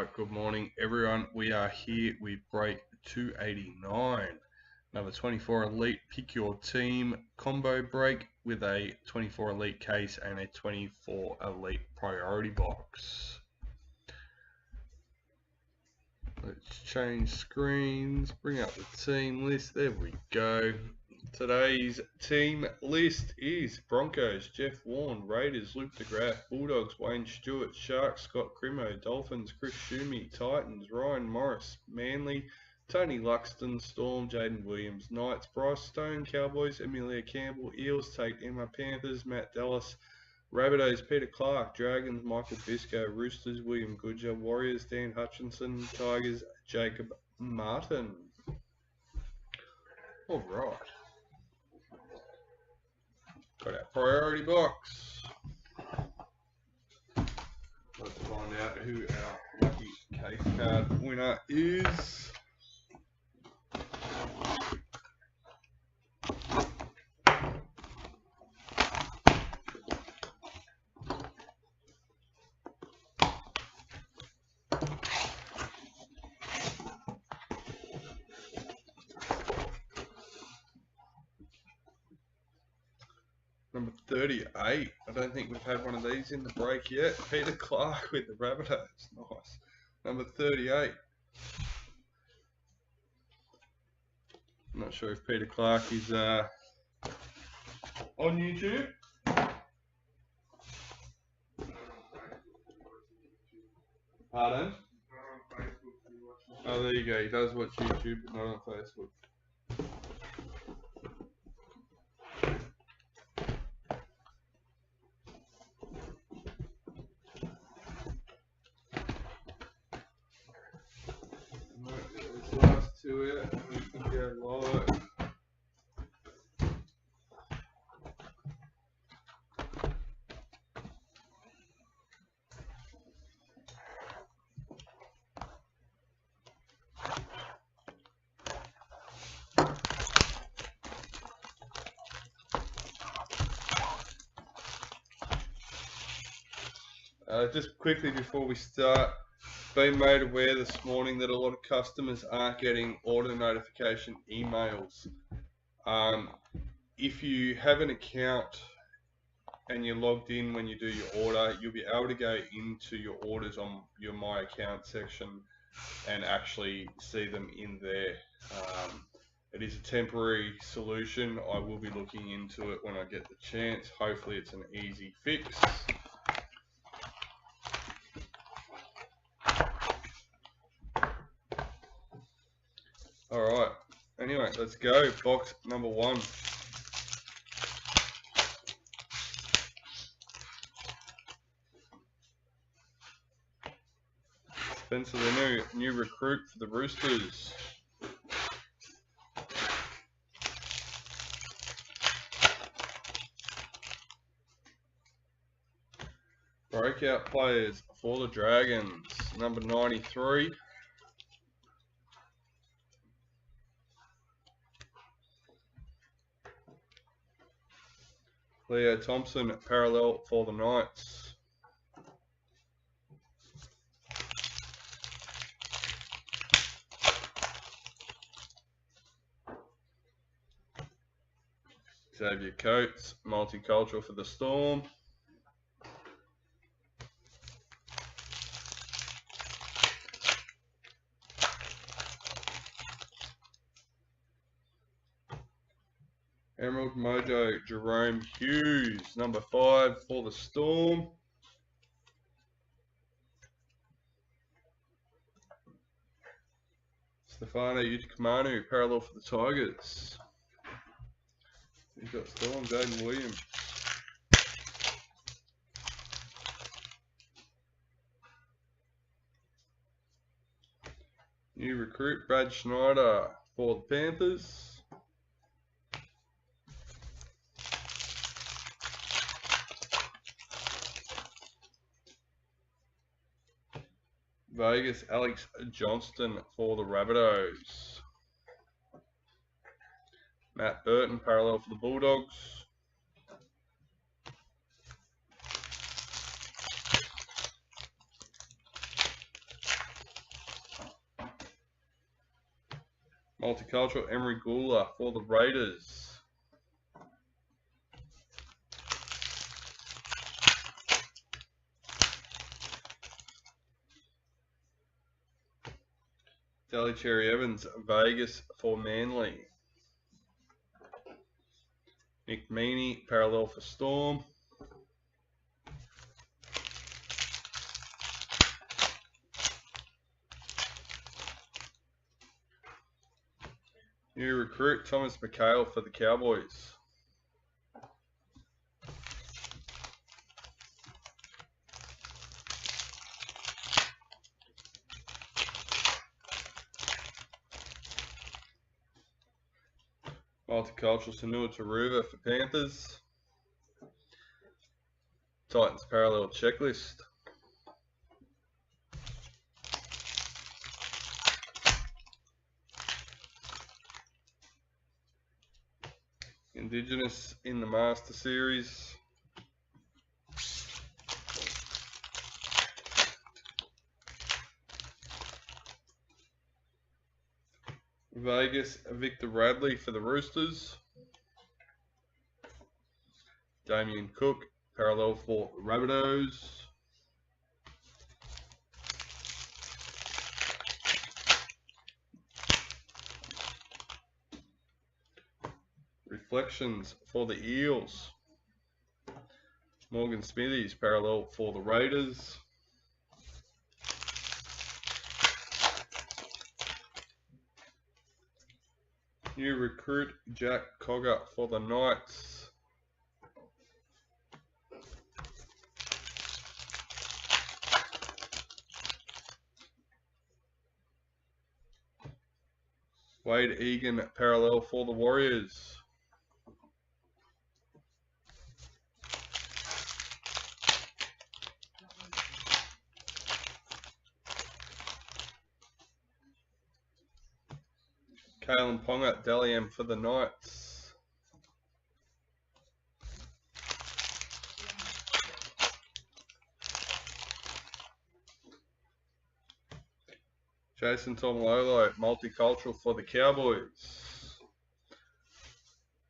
Alright, good morning everyone. We are here with break 289. Another 24 Elite Pick Your Team combo break with a 24 Elite case and a 24 Elite Priority Box. Let's change screens, bring up the team list. There we go. Today's team list is Broncos, Jeff Warne, Raiders, Luke DeGraff, Bulldogs, Wayne Stewart, Sharks, Scott Crimo, Dolphins, Chris Schumi, Titans, Ryan Morris, Manly, Tony Luxton, Storm, Jaden Williams, Knights, Bryce Stone, Cowboys, Amelia Campbell, Eels, Tate Emma, Panthers, Matt Dallas, Rabbitohs, Peter Clark, Dragons, Michael Bisco, Roosters, William Goodger, Warriors, Dan Hutchinson, Tigers, Jacob Martin. Alright. Got our priority box. Let's find out who our lucky case card winner is. Number 38. I don't think we've had one of these in the break yet. Peter Clark with the Rabbitohs. Nice. Number 38. I'm not sure if Peter Clark is on YouTube. Pardon? Oh, there you go. He does watch YouTube, but not on Facebook. To it, and we can go live. Just quickly before we start, been made aware this morning that a lot of customers aren't getting order notification emails. If you have an account and you're logged in when you do your order, you'll be able to go into your orders on your My Account section and actually see them in there. It is a temporary solution. I will be looking into it when I get the chance. Hopefully it's an easy fix. Alright, anyway, let's go. Box number 1. Spencer, the new recruit for the Roosters. Breakout players for the Dragons, number 93. Leo Thompson, parallel for the Knights. Xavier Coates, multicultural for the Storm. Emerald Mojo, Jerome Hughes, number 5 for the Storm. Stefano Utikamanu, parallel for the Tigers. You've got Storm, Jaden Williams. New recruit, Brad Schneider for the Panthers. Vegas, Alex Johnston for the Rabbitohs. Matt Burton, parallel for the Bulldogs. Multicultural Emery Gula for the Raiders. Daly Cherry Evans, Vegas for Manly. Nick Meaney, parallel for Storm. New recruit, Thomas McHale for the Cowboys. Multicultural Sanua Taruva for Panthers. Titans parallel checklist. Indigenous in the Master Series. Vegas, Victor Radley for the Roosters. Damien Cook, parallel for Rabbitohs. Reflections for the Eels. Morgan Smithies, parallel for the Raiders. New recruit, Jack Cogger for the Knights. Wade Egan, parallel for the Warriors. Kalen Ponga, Dalian for the Knights. Jason Tomololo, multicultural for the Cowboys.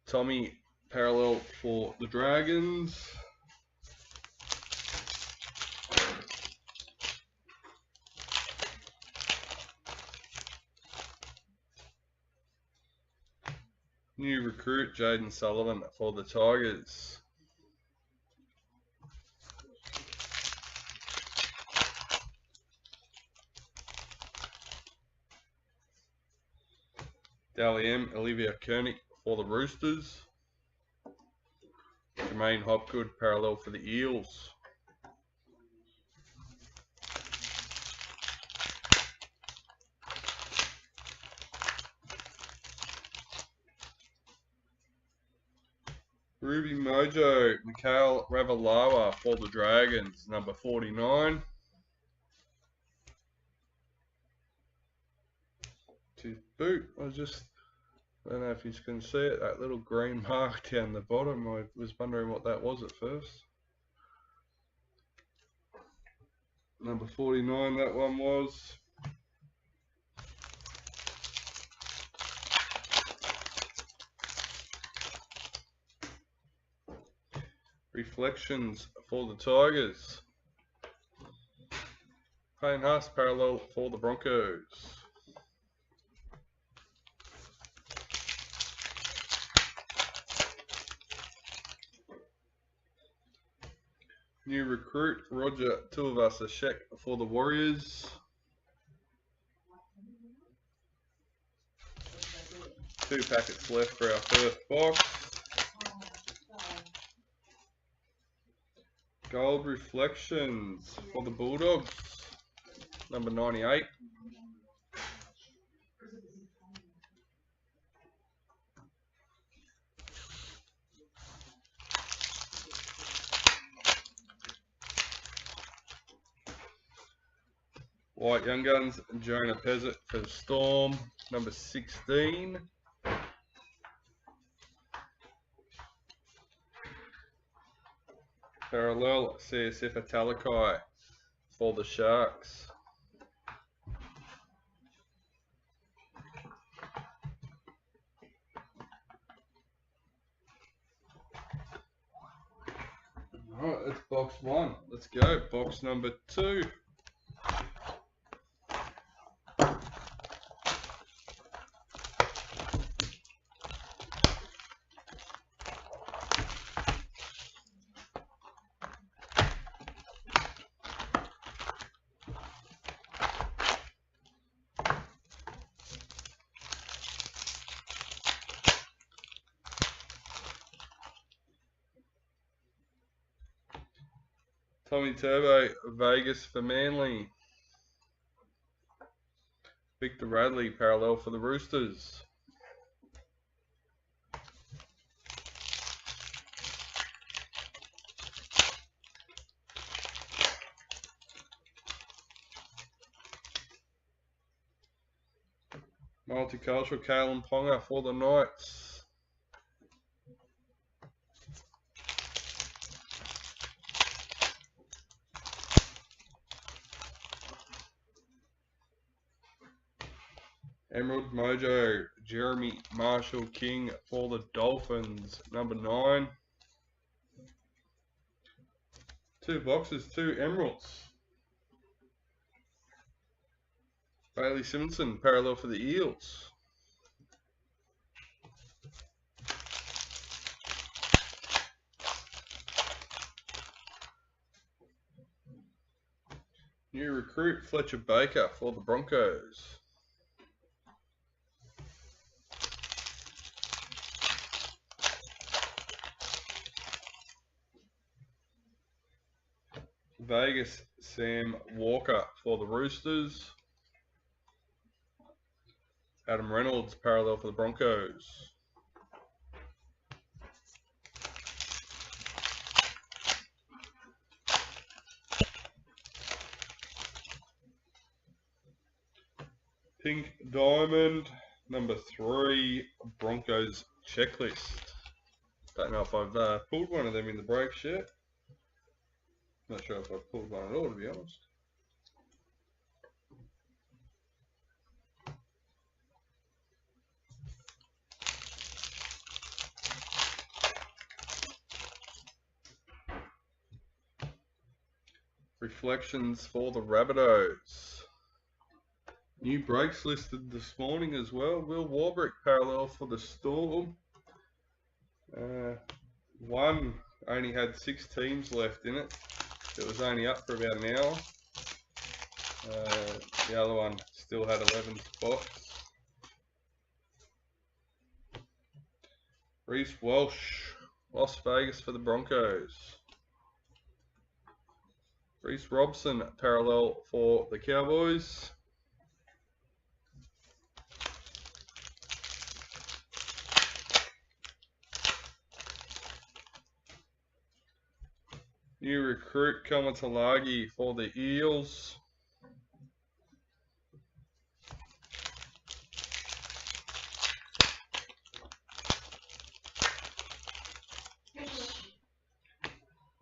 Tommy, parallel for the Dragons. New recruit, Jaden Sullivan for the Tigers. Dally M, Olivia Koenig for the Roosters. Jermaine Hopgood, parallel for the Eels. Ruby Mojo, Mikhail Ravalawa for the Dragons, number 49. To boot, I don't know if you can see it, that little green mark down the bottom. I was wondering what that was at first. Number 49, that one was. Reflections for the Tigers. Payne Haas, parallel for the Broncos. New recruit, Roger Tuivasa-Sheck for the Warriors. Two packets left for our first box. Gold Reflections for the Bulldogs, number 98. White Young Guns, Jonah Pezzett for the Storm, number 16. Parallel CSF Italikai for the Sharks. box 1. Let's go. Box number 2. Tommy Turbo, Vegas for Manly. Victor Radley, parallel for the Roosters. Multicultural, Kalen Ponga for the Knights. Emerald Mojo, Jeremy Marshall King for the Dolphins, number 9. 2 boxes, 2 emeralds. Bailey Simpson, parallel for the Eels. New recruit, Fletcher Baker for the Broncos. Vegas, Sam Walker for the Roosters. Adam Reynolds, parallel for the Broncos. Pink Diamond, number 3, Broncos Checklist. Don't know if I've pulled one of them in the breaks yet. Not sure if I've pulled one at all, to be honest. Reflections for the Rabbitohs. New breaks listed this morning as well. Will Warbrick, parallel for the Storm. One only had 6 teams left in it. It was only up for about an hour. The other one still had 11 spots. Reece Walsh, Las Vegas for the Broncos. Reece Robson, parallel for the Cowboys. New recruit, Kamatalagi for the Eels.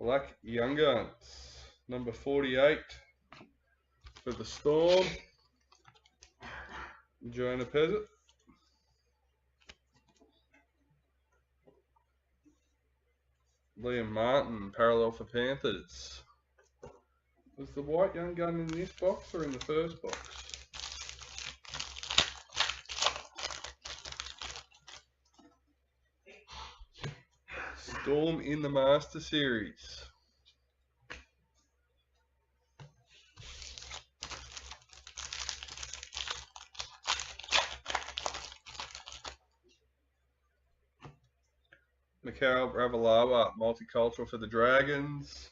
Black Young Guns, number 48 for the Storm. Jonah Pezzett. Liam Martin, parallel for Panthers. Was the white young gun in this box or in the first box? Storm in the Master Series. Mikhail Ravalawa, multicultural for the Dragons.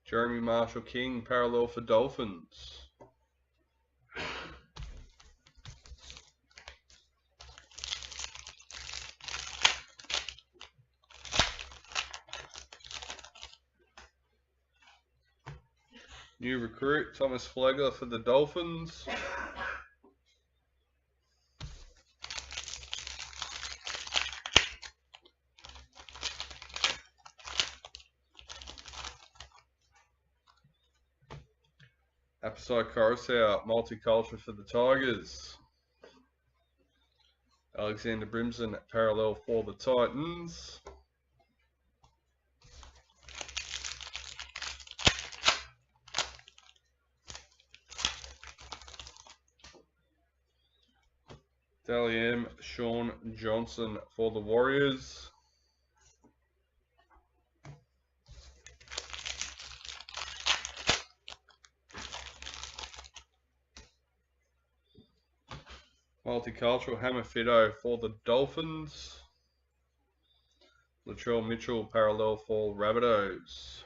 Jeremy Marshall King, parallel for Dolphins. New recruit, Thomas Flegler for the Dolphins. Apsai Coruscant, multicultural for the Tigers. Alexander Brimson, parallel for the Titans. Dally M, Sean Johnson for the Warriors. Multicultural Hammer Fido for the Dolphins. Latrell Mitchell parallel for Rabbitohs.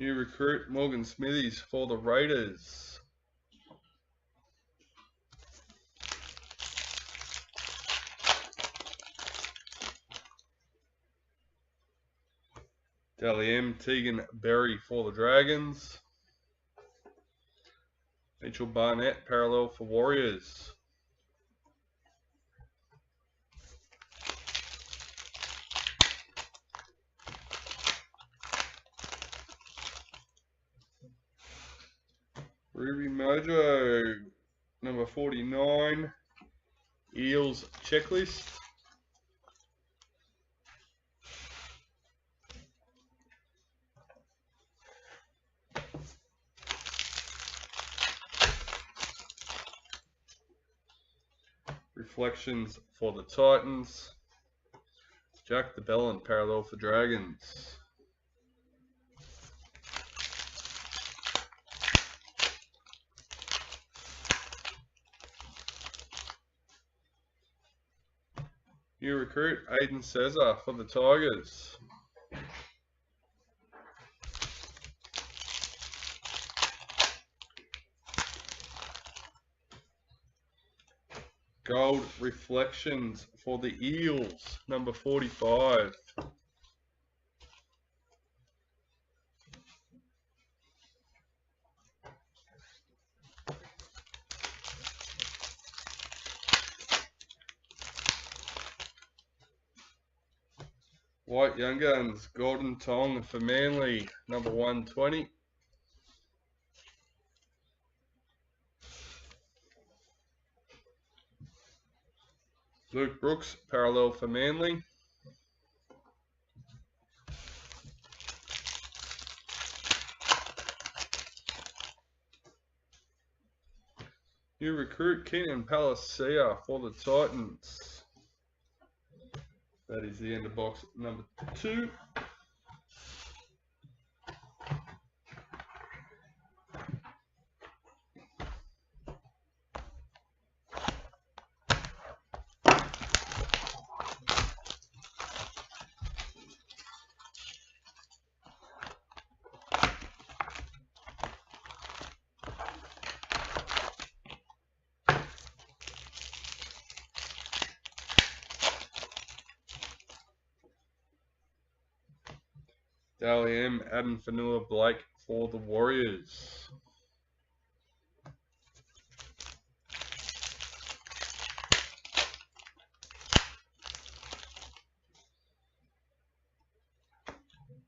New recruit Morgan Smithies for the Raiders. Dally M, Tegan Berry for the Dragons. Mitchell Barnett parallel for Warriors. Ruby Mojo, number 49, Eels Checklist. Reflections for the Titans. Jack the Bellin parallel for Dragons. New recruit Aiden Cesar for the Tigers. Gold Reflections for the Eels, number 45. White Young Guns, Gordon Tong for Manly, number 120. Luke Brooks, parallel for Manly. New recruit Keenan Palacia for the Titans. That is the end of box number 2. Dally M, Adam Fanua Blake for the Warriors.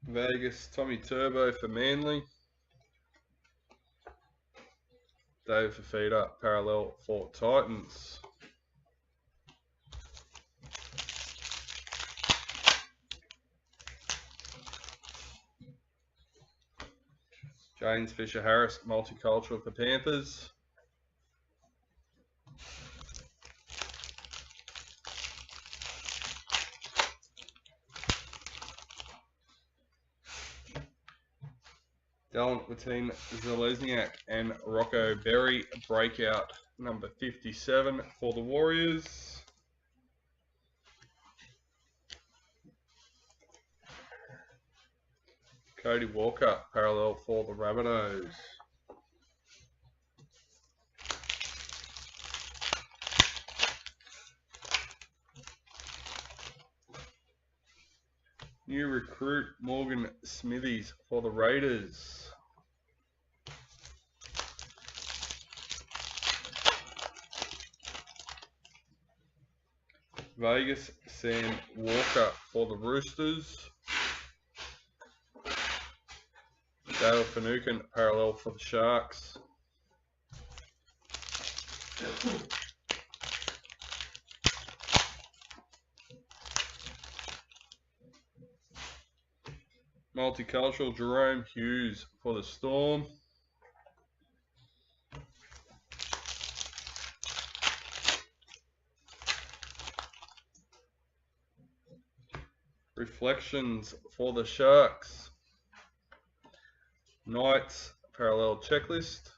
Vegas, Tommy Turbo for Manly. Dave Fafita, parallel for Titans. James Fisher-Harris, multicultural for Panthers. Dylan Martin Zelezniak and Rocco Berry, breakout number 57 for the Warriors. Cody Walker, parallel for the Rabbitohs. New recruit Morgan Smithies for the Raiders. Vegas, Sam Walker for the Roosters. Dale Finucane, parallel for the Sharks. Multicultural Jerome Hughes for the Storm. Reflections for the Sharks. Knights Parallel Checklist.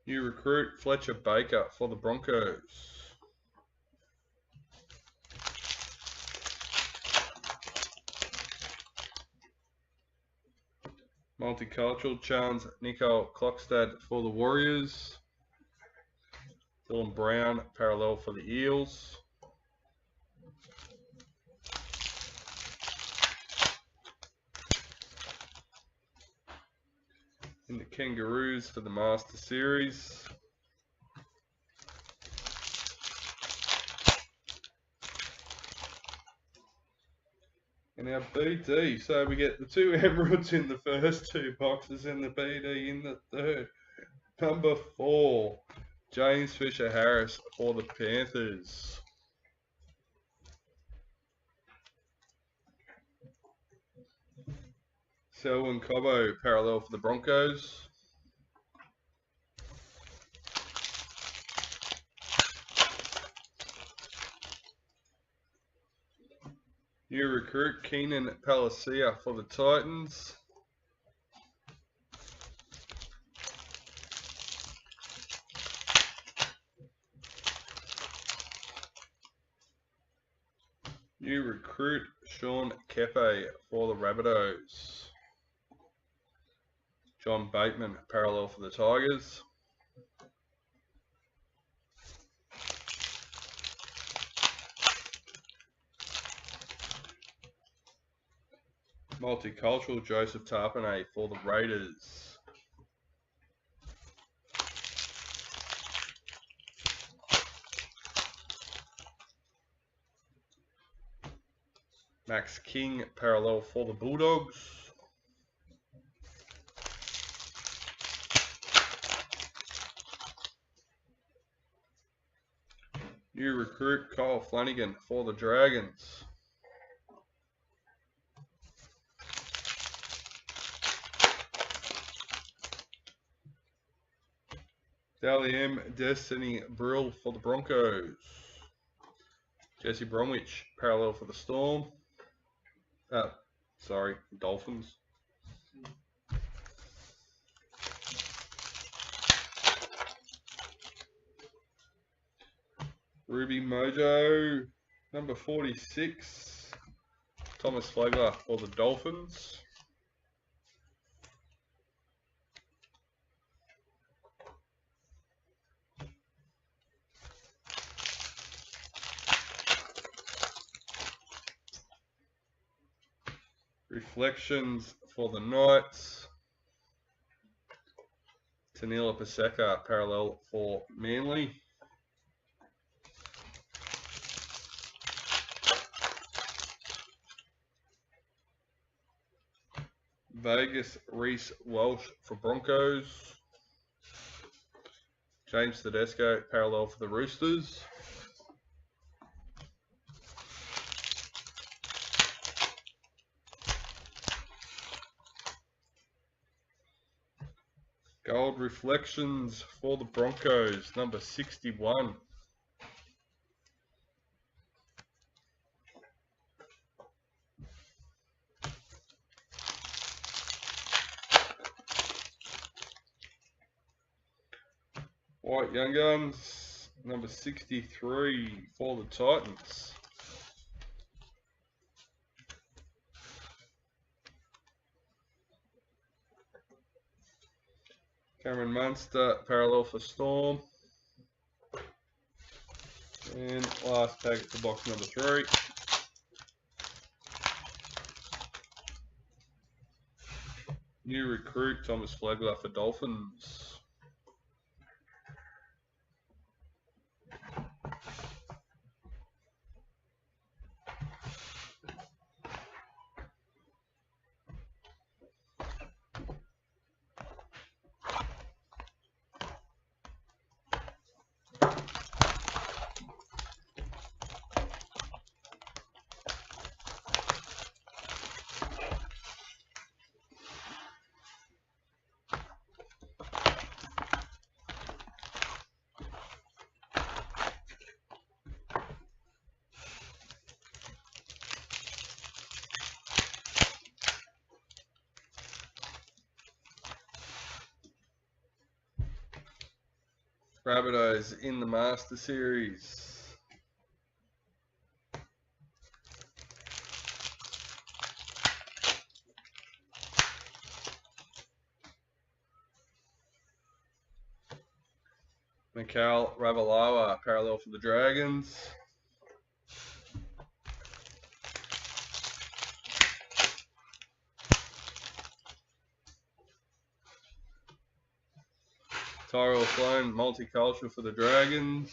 New recruit Fletcher Baker for the Broncos. Multicultural Chance Nico Klokstad for the Warriors. Dylan Brown parallel for the Eels. In the Kangaroos for the Master Series. And our BD, so we get the 2 Emeralds in the first 2 boxes and the BD in the third. Number 4, James Fisher-Harris for the Panthers. Selwyn Cobbo parallel for the Broncos. New recruit Keenan Palacia for the Titans. New recruit Sean Kepe for the Rabbitohs. John Bateman parallel for the Tigers. Multicultural Joseph Tarpanay for the Raiders. Max King parallel for the Bulldogs. New recruit Kyle Flanagan for the Dragons. Dally M Destiny Brill for the Broncos. Jesse Bromwich parallel for the Storm. Dolphins. Ruby Mojo, number 46. Thomas Flagler for the Dolphins. Reflections for the Knights. Tanila Paseka parallel for Manly. Vegas Reese Welsh for Broncos. James Tedesco parallel for the Roosters. Gold Reflections for the Broncos, number 61. White Young Guns, number 63 for the Titans. Cameron Munster, parallel for Storm. And last packet for box number 3. New recruit Thomas Flagler for Dolphins. Rabbitohs in the Master Series. Mikal Ravalawa, parallel for the Dragons. Tyrell Sloan, multicultural for the Dragons.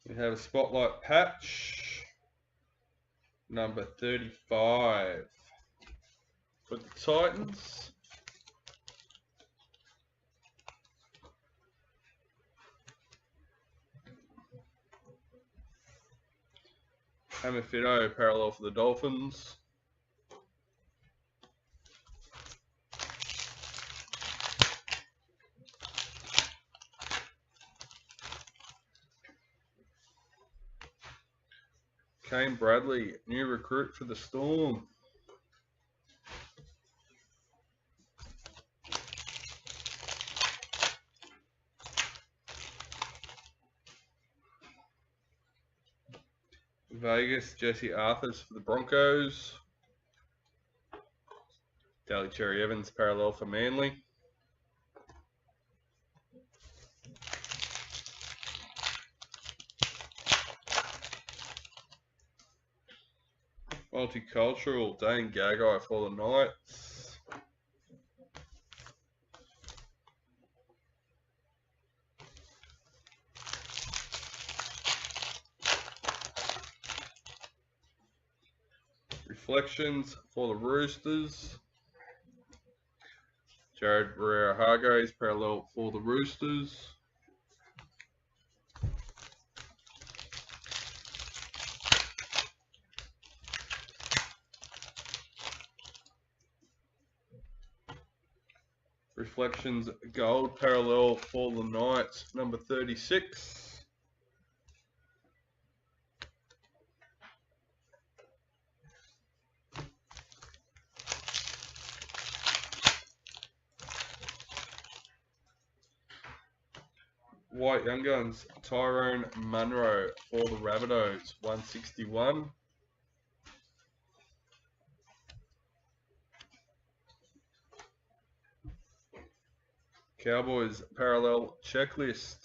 We have a spotlight patch, number 35 for the Titans. Hammerfido, parallel for the Dolphins. Kane Bradley, new recruit for the Storm. Vegas, Jesse Arthurs for the Broncos. Daly Cherry Evans, parallel for Manly. Multicultural, Dane Gagai for the Knights. Reflections for the Roosters. Jared Barrera-Hargraves, parallel for the Roosters. Reflections gold, parallel for the Knights, number 36. White Young Guns, Tyrone Munro for the Rabbitohs, 161. Cowboys parallel checklist.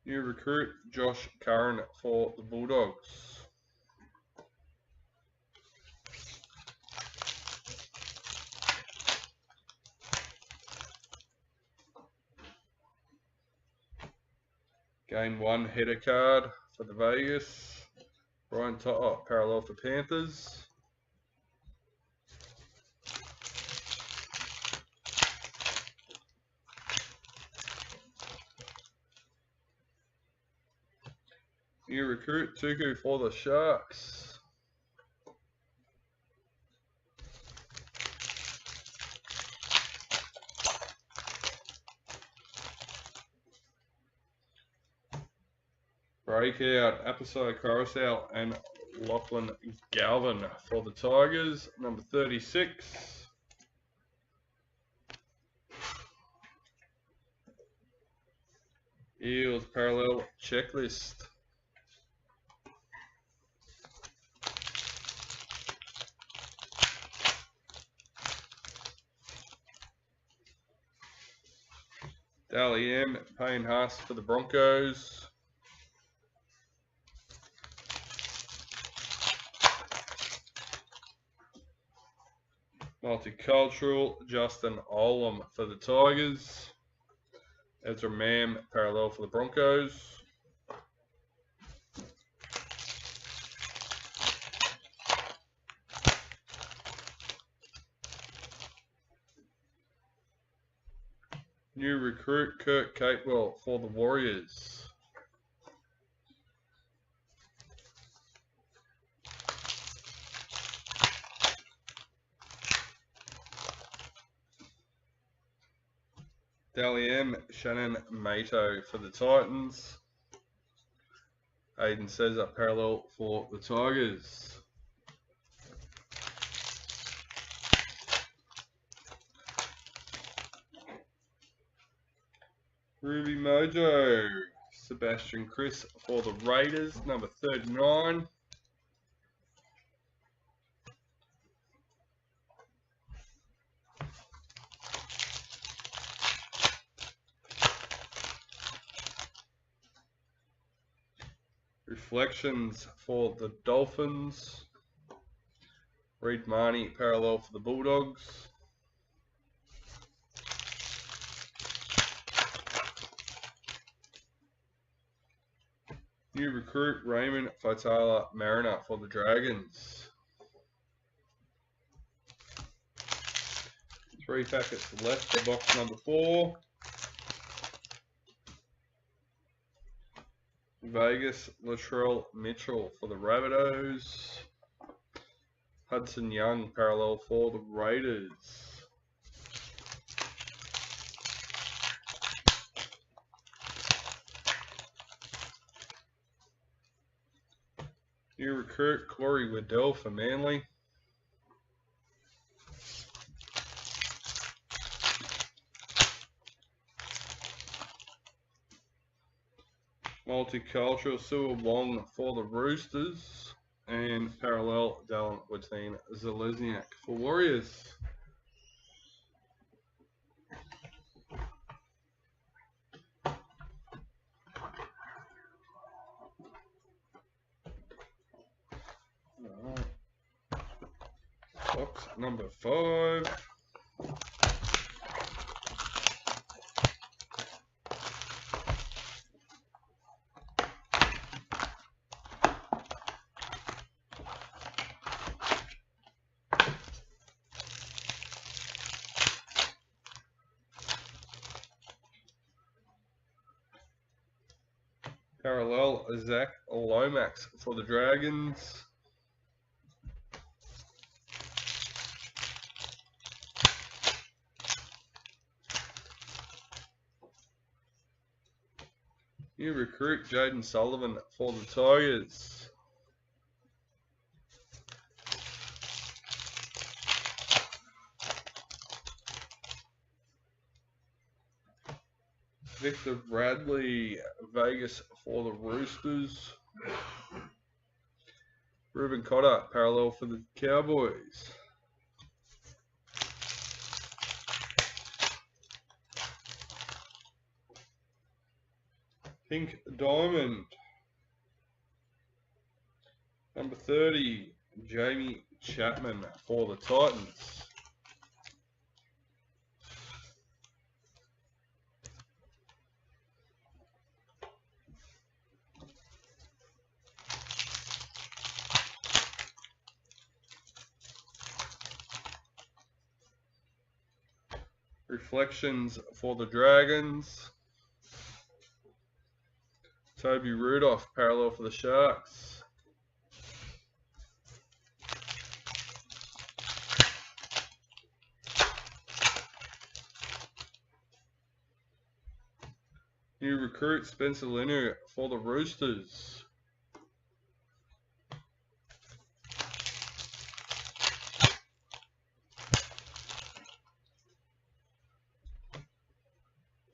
New recruit, Josh Curran for the Bulldogs. Game 1 header card for the Vegas. Brian Totter, parallel for Panthers. New recruit, Tuku for the Sharks. Breakout, Apisai Carousel and Lachlan Galvin for the Tigers, number 36. Eels parallel checklist. Dally M, Payne Haas for the Broncos. Multicultural, Justin Olam for the Tigers. Ezra Mam, parallel for the Broncos. New recruit, Kurt Capewell for the Warriors. Dally M, Shannon Mato for the Titans. Aiden Cesar parallel for the Tigers. Ruby Mojo, Sebastian Chris for the Raiders, number 39. Reflections for the Dolphins. Reed Marnie parallel for the Bulldogs. New recruit Raymond Faitala Mariner for the Dragons. 3 packets left for box number 4. Vegas Latrell Mitchell for the Rabbitohs. Hudson Young parallel for the Raiders. New recruit Corey Waddell for Manly. Multicultural Sua Wong for the Roosters. And parallel Dallin Watine Zelezniak for Warriors. Box number 5. Parallel Zach Lomax for the Dragons. New recruit Jaden Sullivan for the Tigers. Victor Bradley Vegas for the Roosters. Ruben Cotter parallel for the Cowboys. Pink Diamond. Number 30, Jamie Chapman for the Titans. Reflections for the Dragons. Toby Rudolph parallel for the Sharks. New recruit Spencer Lenu for the Roosters.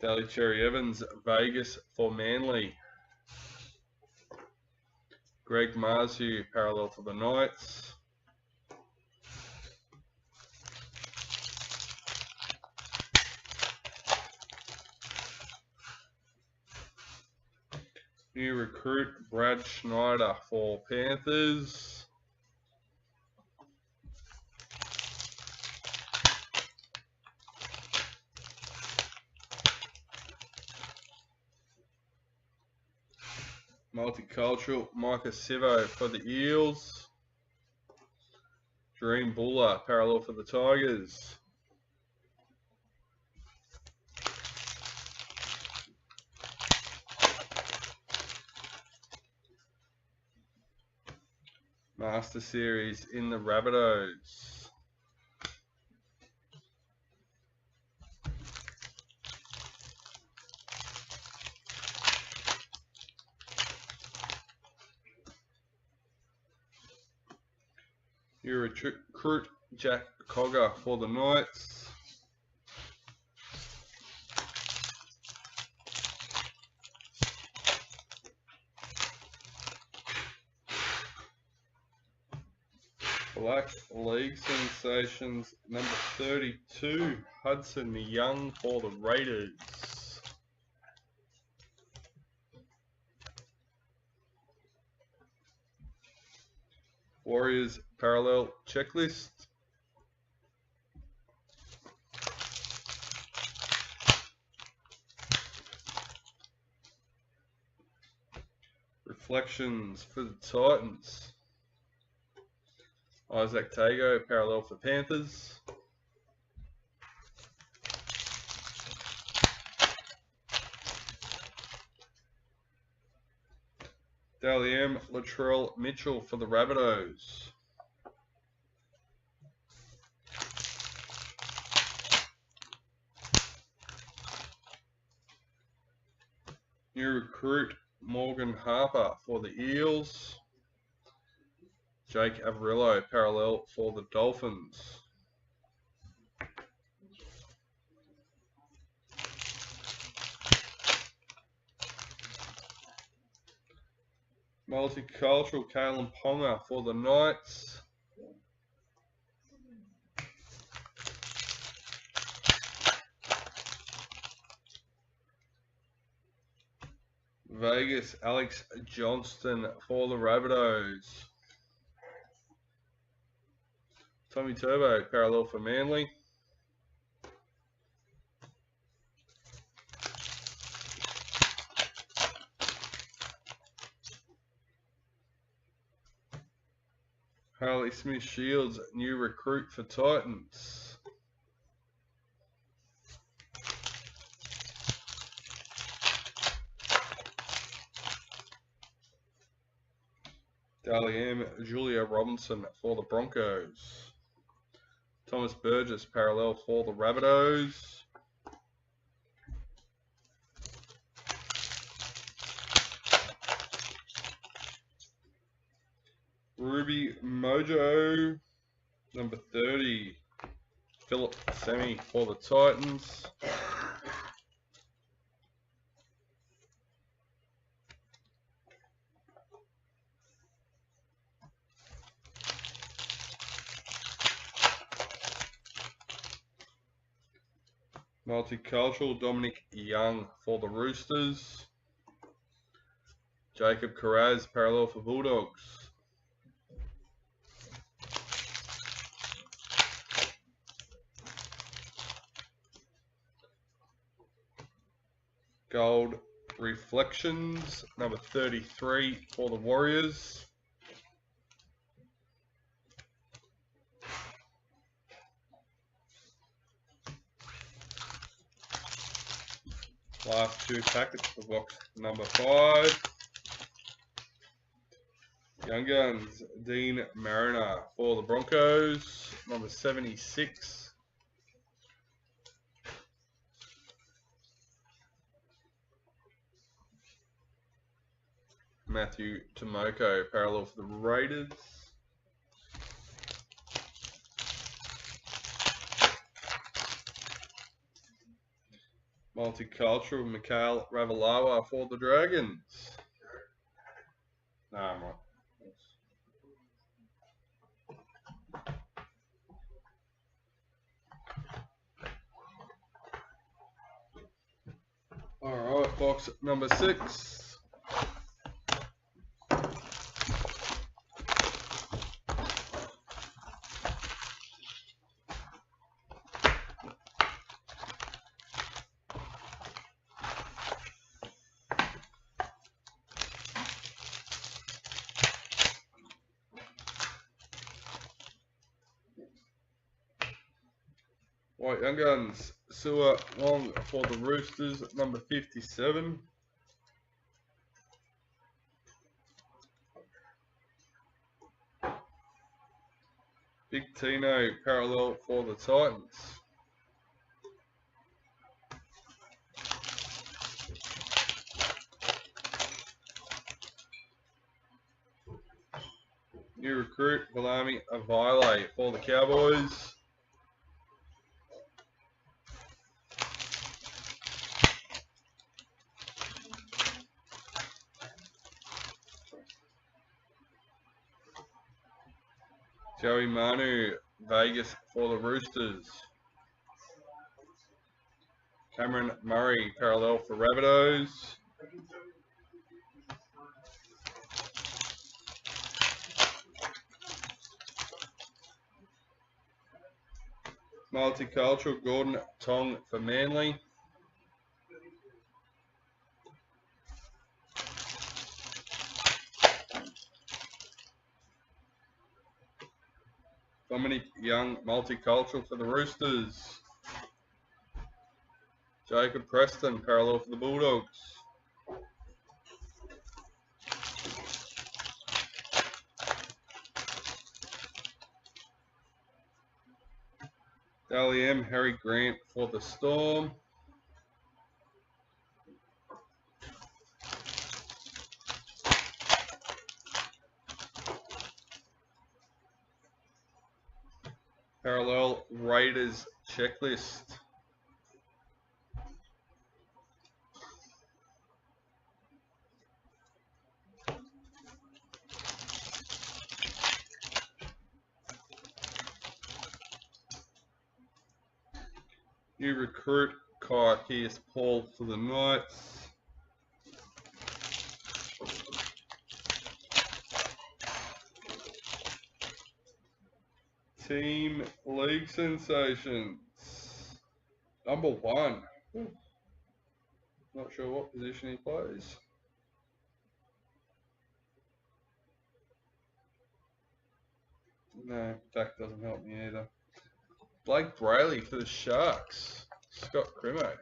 Daly Cherry Evans Vegas for Manly. Greg Marzu parallel for the Knights. New recruit Brad Schneider for Panthers. Multicultural Micah Sivo for the Eels. Dream Buller parallel for the Tigers. Master Series in the Rabbitohs. New recruit Jack Cogger for the Knights. Black League Sensations number 32, Hudson Young for the Raiders. Warriors Parallel Checklist. Reflections for the Titans. Isaac Tago, parallel for Panthers. Dally M, Latrell Mitchell for the Rabbitohs. New recruit Morgan Harper for the Eels. Jake Averillo, parallel for the Dolphins. Multicultural Kalen Ponga for the Knights. Vegas Alex Johnston for the Rabbitohs. Tommy Turbo, parallel for Manly. Harley Smith Shields, new recruit for Titans. Dally M, Julia Robinson for the Broncos. Thomas Burgess, parallel for the Rabbitohs. Ruby Mojo, number 30. Philip Semi for the Titans. Multicultural Dominic Young for the Roosters. Jacob Carraz, parallel for Bulldogs. Gold Reflections, number 33 for the Warriors. Last two packets for box number 5. Young Guns, Dean Mariner for the Broncos, number 76. Matthew Tomoko, parallel for the Raiders. Multicultural, Mikhail Ravalawa for the Dragons. No, I'm right. Alright, box number 6. White Young Guns, Sua Wong for the Roosters, number 57. Big Tino, parallel for the Titans. New recruit, Valami Avile for the Cowboys. Joey Manu, Vegas for the Roosters. Cameron Murray, parallel for Rabbitohs. Multicultural, Gordon Tong for Manly. Dominic Young, multicultural for the Roosters. Jacob Preston, parallel for the Bulldogs. Dally M, Harry Grant for the Storm. Parallel Raiders checklist. New recruit, Kai Pierce-Paul for the Knights. Team League Sensations. Number 1. Not sure what position he plays. No, that doesn't help me either. Blake Brayley for the Sharks. Scott Crimo.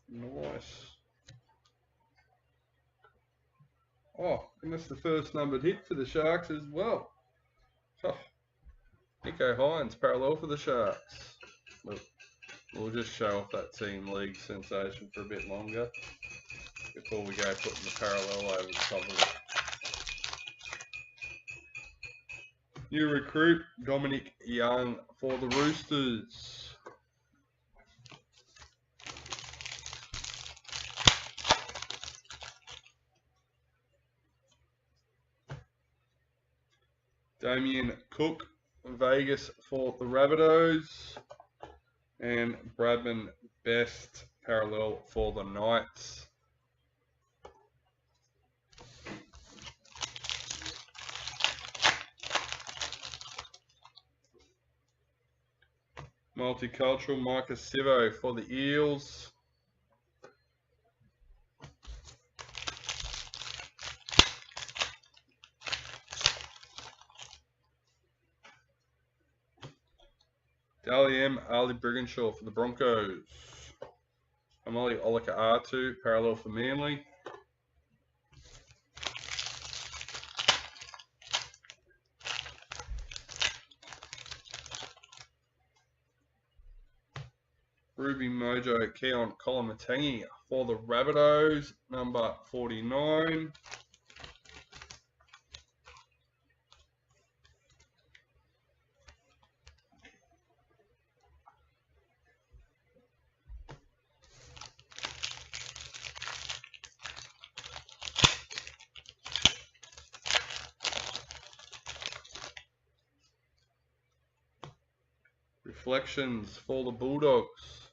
Nice. Oh, and that's the first numbered hit for the Sharks as well. Oh, Nico Hines, parallel for the Sharks. Look, we'll just show off that team league sensation for a bit longer before we go putting the parallel over the top of it. New recruit, Dominic Young for the Roosters. Damien Cook, Vegas for the Rabbitohs. And Bradman Best, parallel for the Knights. Multicultural, Micah Sivo for the Eels. Dally M, Ali Brigginshaw for the Broncos. Amali Olika R2, parallel for Manly. Ruby Mojo, Keon Kolomatangi for the Rabbitohs, number 49. Reflections for the Bulldogs.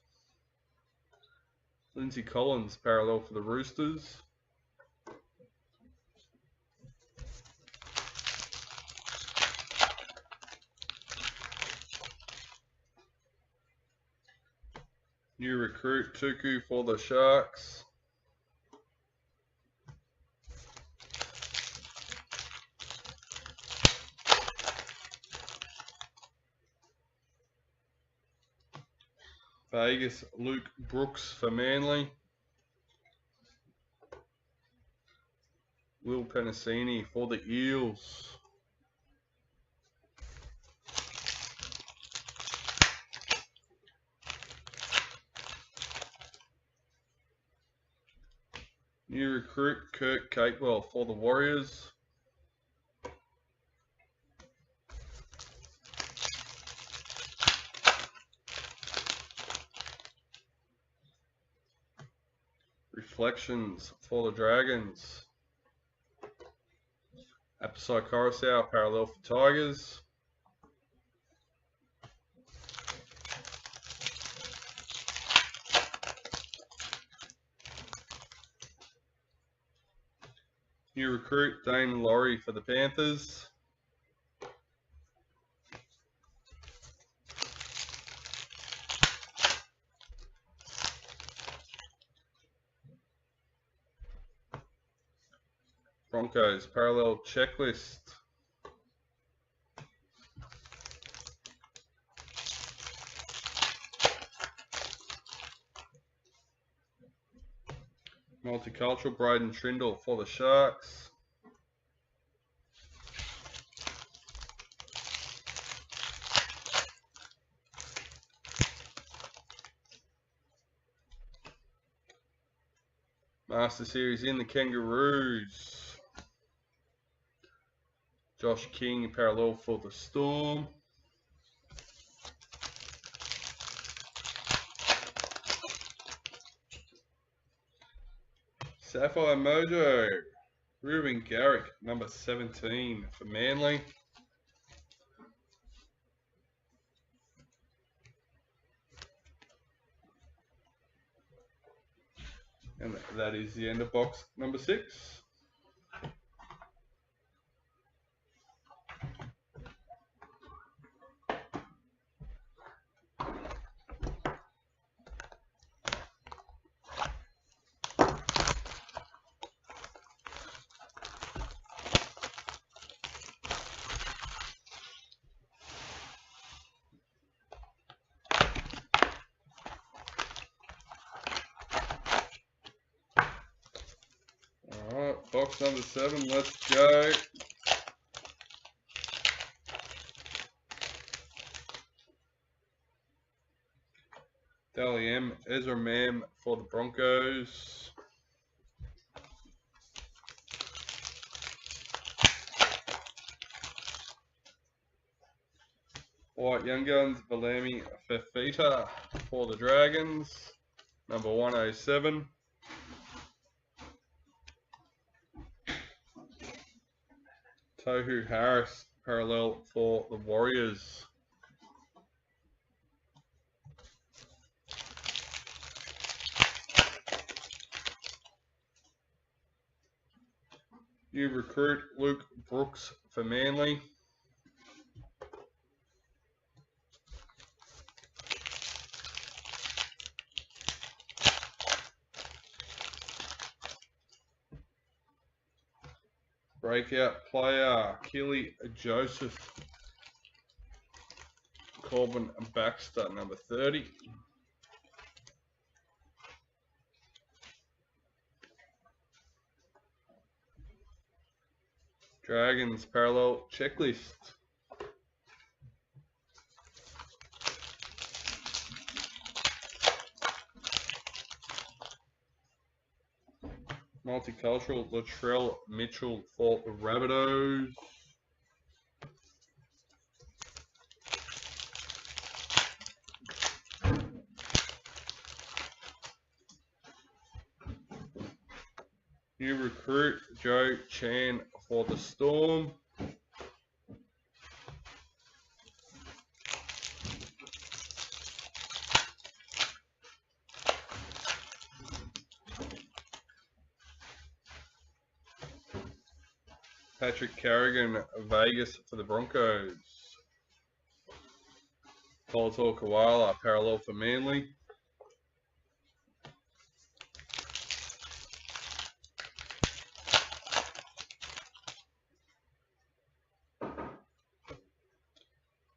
Lindsay Collins, parallel for the Roosters. New recruit, Tuku for the Sharks. Vegas, Luke Brooks for Manly. Will Penasini for the Eels. New recruit, Kirk Capewell for the Warriors. Collections for the Dragons. Apposai Coruscant, parallel for Tigers. New recruit, Dane Laurie for the Panthers. Broncos, parallel checklist. Multicultural, Braden Trindle for the Sharks. Master Series in the Kangaroos. Josh King, parallel for the Storm. Sapphire Mojo, Ruben Garrick, number 17 for Manly. And that is the end of box number 6. Alright, box number 7, let's go. Dally M, Ezra Mam for the Broncos. White Young Guns, Valami Fafita for the Dragons, number 107. Tohu Harris, parallel for the Warriors. New recruit, Luke Brooks for Manly. Breakout player, Keely Joseph. Corbin Baxter, number 30. Dragons, parallel checklist. Multicultural, Latrell Mitchell for the Rabbitohs. New recruit, Joe Chan for the Storm. Patrick Carrigan, Vegas for the Broncos. Tolator Koala, parallel for Manly.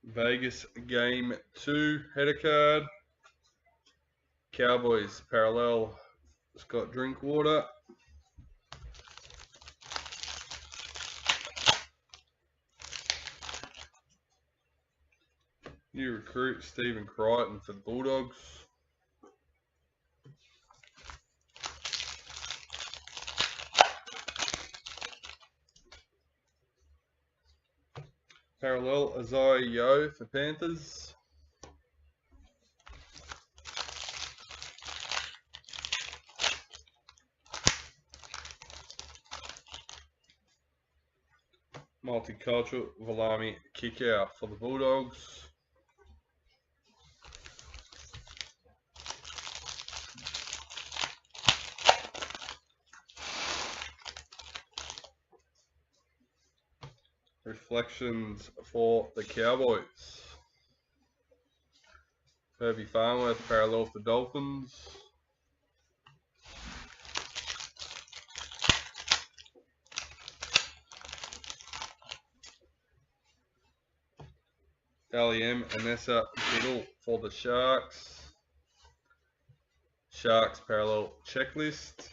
Vegas Game 2 header card. Cowboys, parallel Scott Drinkwater. New recruit, Stephen Crichton for the Bulldogs. Parallel, Isaiah Yeo for Panthers. Multicultural Valami kick out for the Bulldogs. Reflections for the Cowboys. Herbie Farnworth parallel for Dolphins. Dally M. Anessa Biddle for the Sharks. Sharks parallel checklist.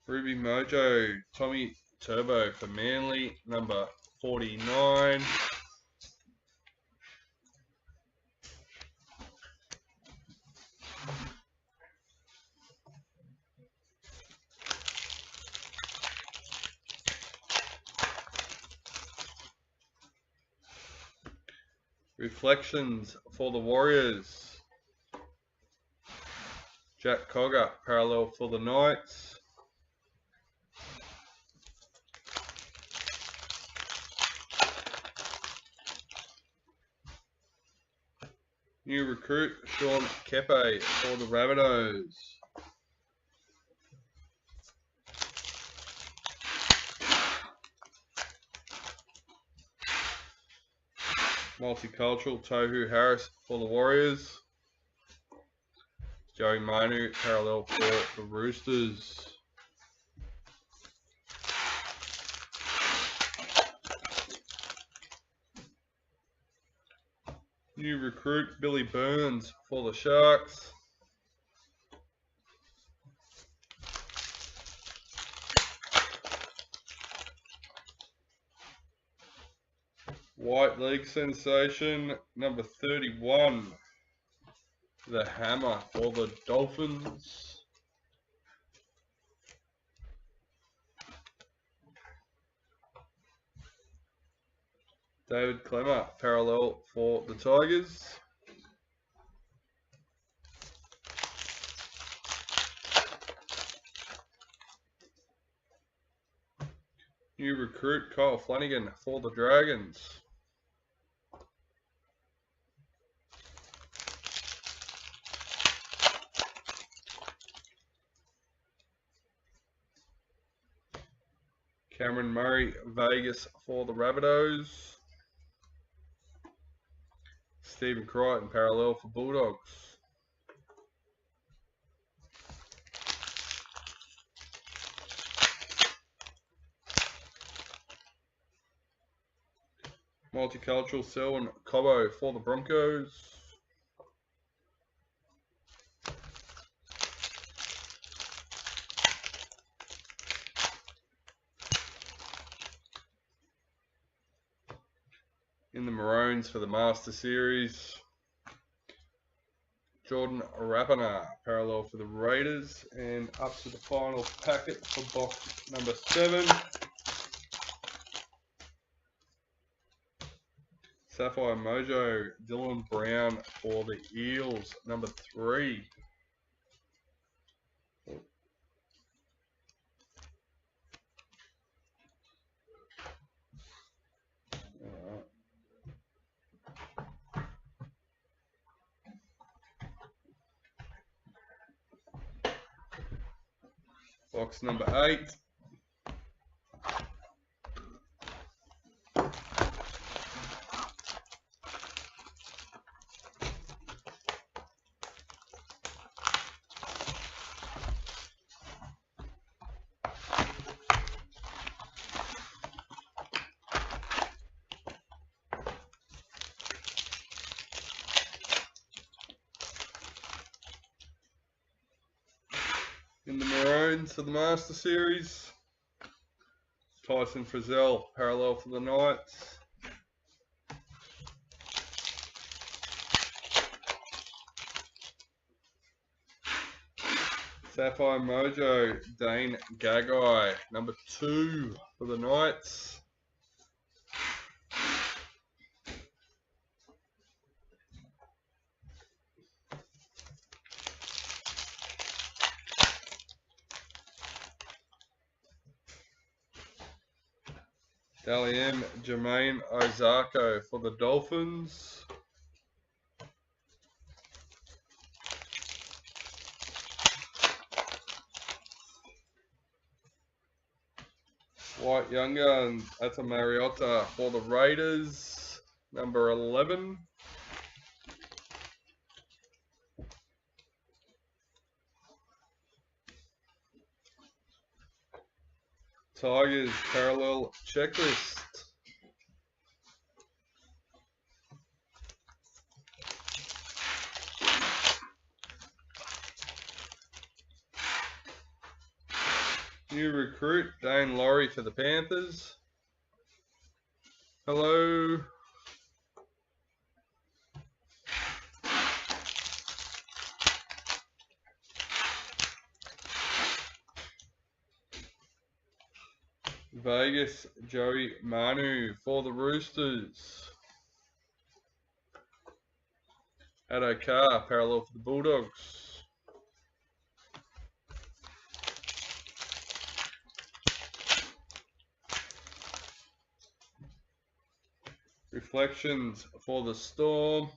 Ruby Mojo, Tommy Turbo for Manly, number 49. Reflections for the Warriors. Jack Cogger, parallel for the Knights. New recruit, Sean Kepe for the Rabbitohs. Multicultural, Tohu Harris for the Warriors. Joey Manu, parallel for the Roosters. New recruit, Billy Burns for the Sharks. White League sensation, number 31. The Hammer for the Dolphins. David Clemmer, parallel for the Tigers. New recruit, Kyle Flanagan for the Dragons. Cameron Murray, Vegas for the Rabbitohs. Stephen Crichton, parallel for Bulldogs. Multicultural, Selwyn Cobbo for the Broncos. In the Maroons for the Master Series, Jordan Rapana, parallel for the Raiders. And up to the final packet for box number 7. Sapphire Mojo, Dylan Brown for the Eels, number 3. Box number 8. In the Maroons for the Master Series, Tyson Frizzell, parallel for the Knights. Sapphire Mojo, Dane Gagai, number 2 for the Knights. Dally M, Jermaine Ozako for the Dolphins. White Younger and Ata Mariota for the Raiders, number 11. Tigers parallel checklist. New recruit, Dane Laurie for the Panthers. Hello. Vegas, Joey Manu for the Roosters. Addo Carr, parallel for the Bulldogs. Reflections for the Storm.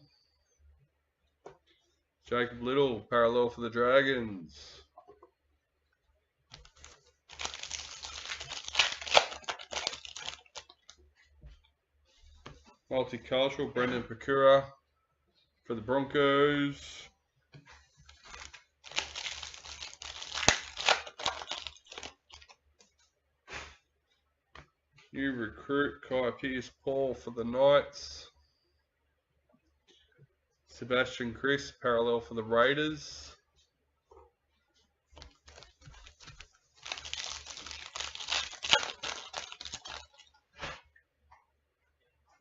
Jacob Little, parallel for the Dragons. Multicultural, Brendan Pakura for the Broncos. New recruit, Kai Pearce-Paul for the Knights. Sebastian Chris, parallel for the Raiders.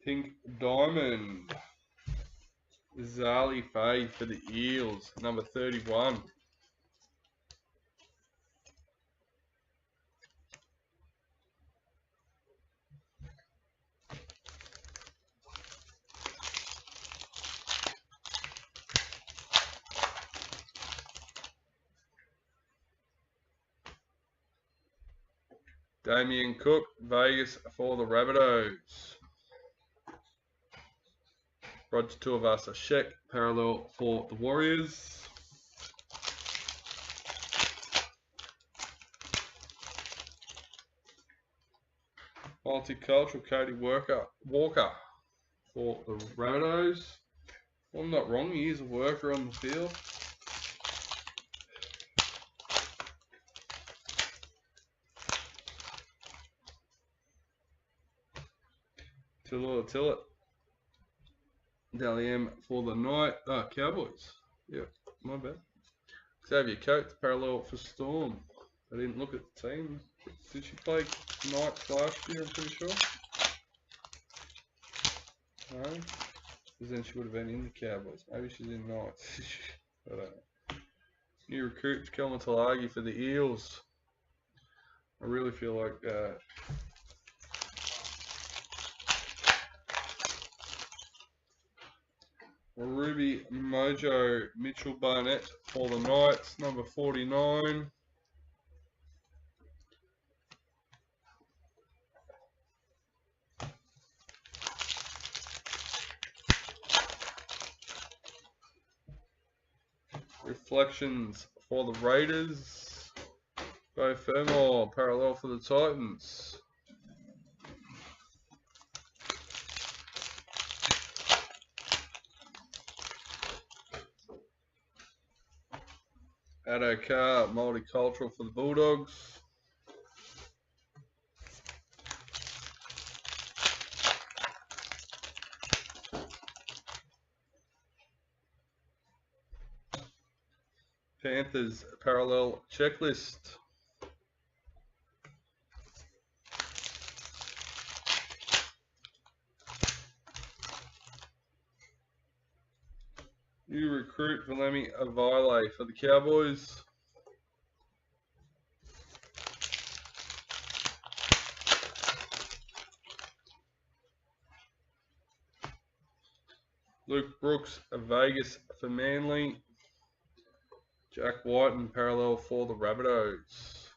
Pink Diamond, Zali Faye for the Eels, number 31. Damien Cook, Vegas for the Rabbitohs. Roger Tuivasa-Sheck, parallel for the Warriors. Multicultural, Cody Walker for the Rabbitohs. Well, I'm not wrong, he is a worker on the field. Till it. Dally M for the Cowboys. Yep, my bad. Xavier Coates, parallel for Storm. I didn't look at the team. Did she play Knights last year, I'm pretty sure? No? Because then she would have been in the Cowboys. Maybe she's in Knights. I don't know. New recruits, Kelman Talagi for the Eels. I really feel like Ruby Mojo Mitchell Barnett for the Knights, number 49. Reflections for the Raiders. Bo Fermor, parallel for the Titans. Addo Carr, multicultural for the Bulldogs. Panthers parallel checklist. New recruit Valemi Avile for the Cowboys. Luke Brooks of Vegas for Manly. Jack White in parallel for the Rabbitohs.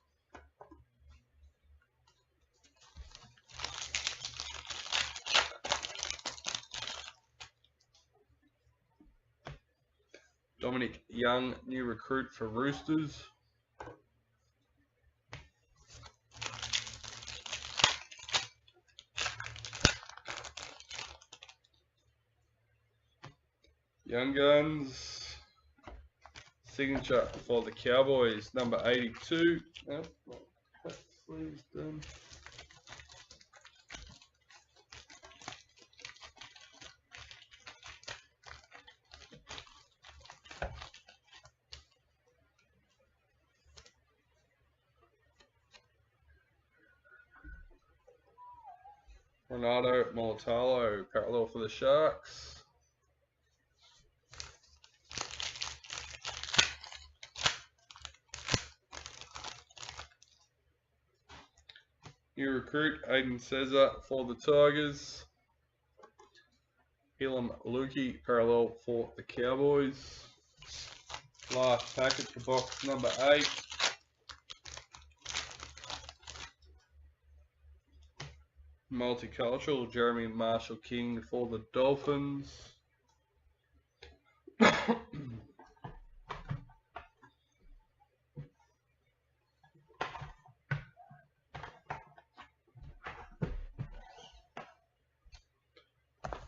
Dominic Young, new recruit for Roosters. Young Guns, signature for the Cowboys, number 82. Nope, sleeves done. Ronaldo Molitalo, parallel for the Sharks. New recruit, Aiden Cesar for the Tigers. Elam Lukey, parallel for the Cowboys. Last packet for box number 8. Multicultural, Jeremy Marshall King for the Dolphins.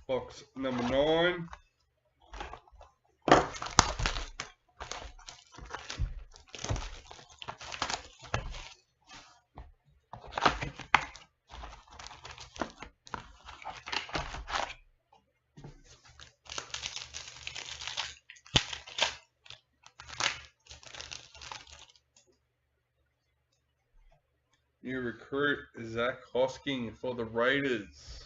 Box number 9. New recruit, Zach Hosking for the Raiders.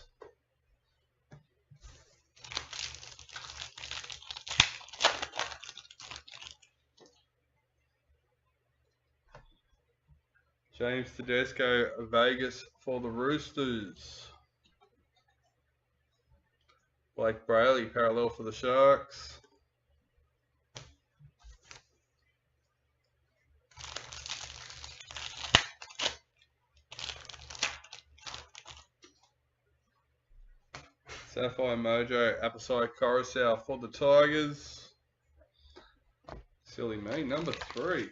James Tedesco, Vegas for the Roosters. Blake Brayley, parallel for the Sharks. Sapphire Mojo, Apasai Coruscant for the Tigers. Silly me, number 3.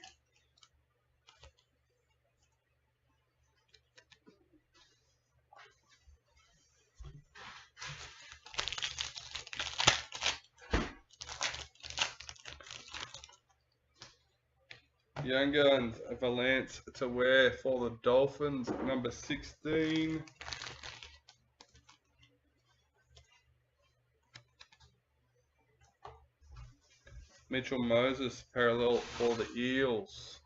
Young Guns, Valance to wear for the Dolphins, number 16. Mitchell Moses, parallel for the Eels.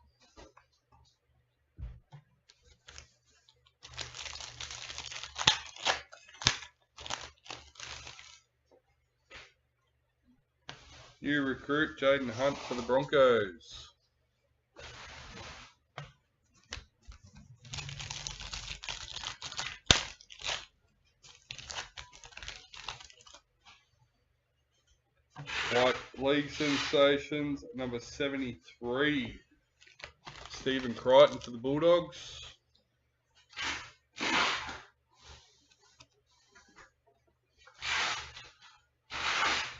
New recruit, Jaden Hunt for the Broncos. White League Sensations, number 73. Stephen Crichton for the Bulldogs.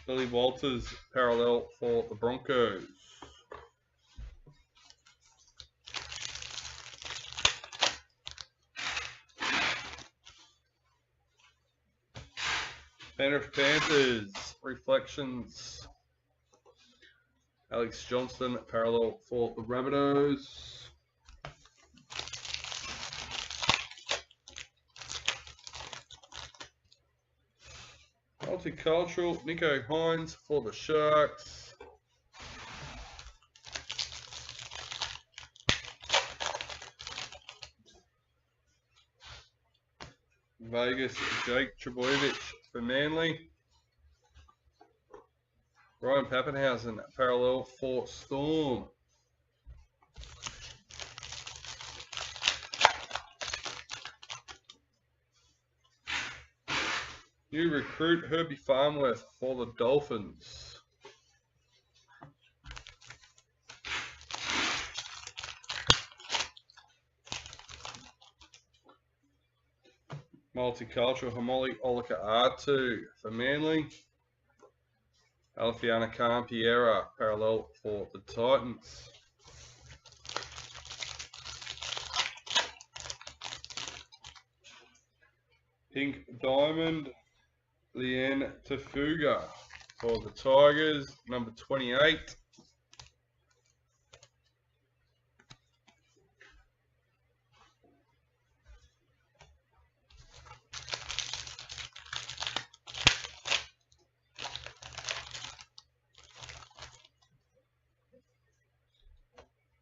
Billy Walters, parallel for the Broncos. Penrith Panthers, Reflections. Alex Johnston, parallel for the Rabbitohs. Multicultural, Nico Hines for the Sharks. Vegas, Jake Trebojevic for Manly. Ryan Pappenhausen, parallel for Storm. New recruit, Herbie Farnworth for the Dolphins. Multicultural, Hamoli Olika R2 for Manly. Alefiana Campiera, parallel for the Titans. Pink Diamond, Leanne Tafuga for the Tigers, number 28.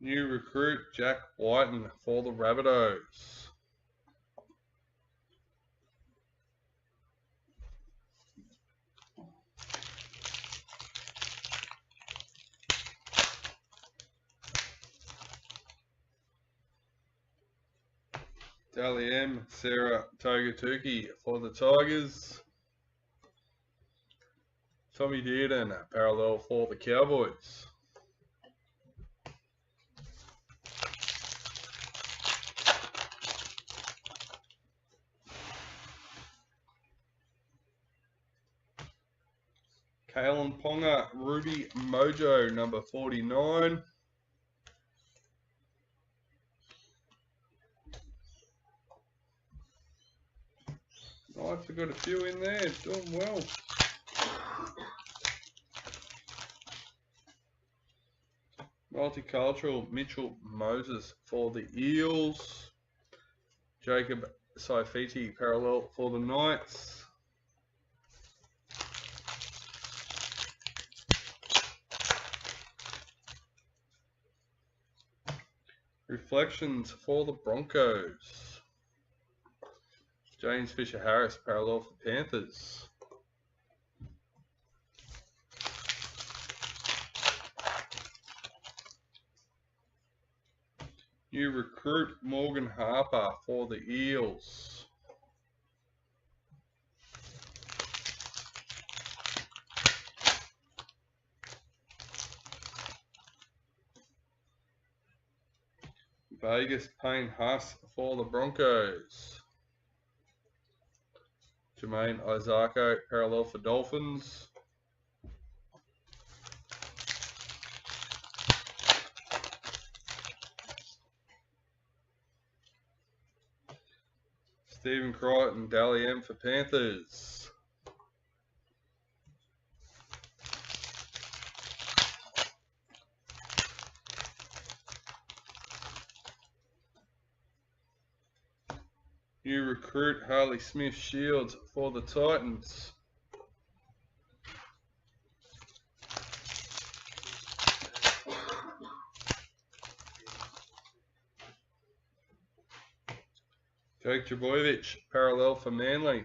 New recruit, Jack Whiten for the Rabbitohs. Dally M, Sarah Togatuki for the Tigers. Tommy Dearden, parallel for the Cowboys. Kalen Ponga, Ruby Mojo, number 49. Knights have got a few in there, doing well. Multicultural, Mitchell Moses for the Eels. Jacob Saifiti, parallel for the Knights. Reflections for the Broncos. James Fisher-Harris, parallel for Panthers. New recruit, Morgan Harper for the Eels. Vegas, Payne Huss for the Broncos. Jermaine Isako, parallel for Dolphins. Stephen Crichton, Dally M for Panthers. New recruit, Harley Smith Shields for the Titans. Jake Trbojevic, parallel for Manly.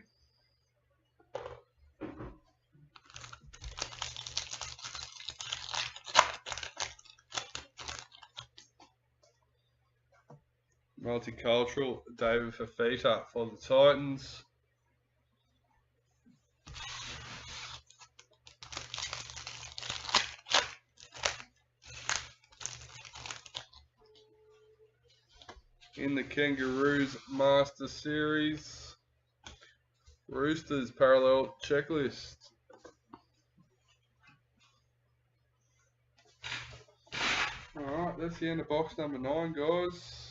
Multicultural, David Fafita for the Titans. In the Kangaroos Master Series, Roosters parallel checklist. Alright, that's the end of box number 9, guys.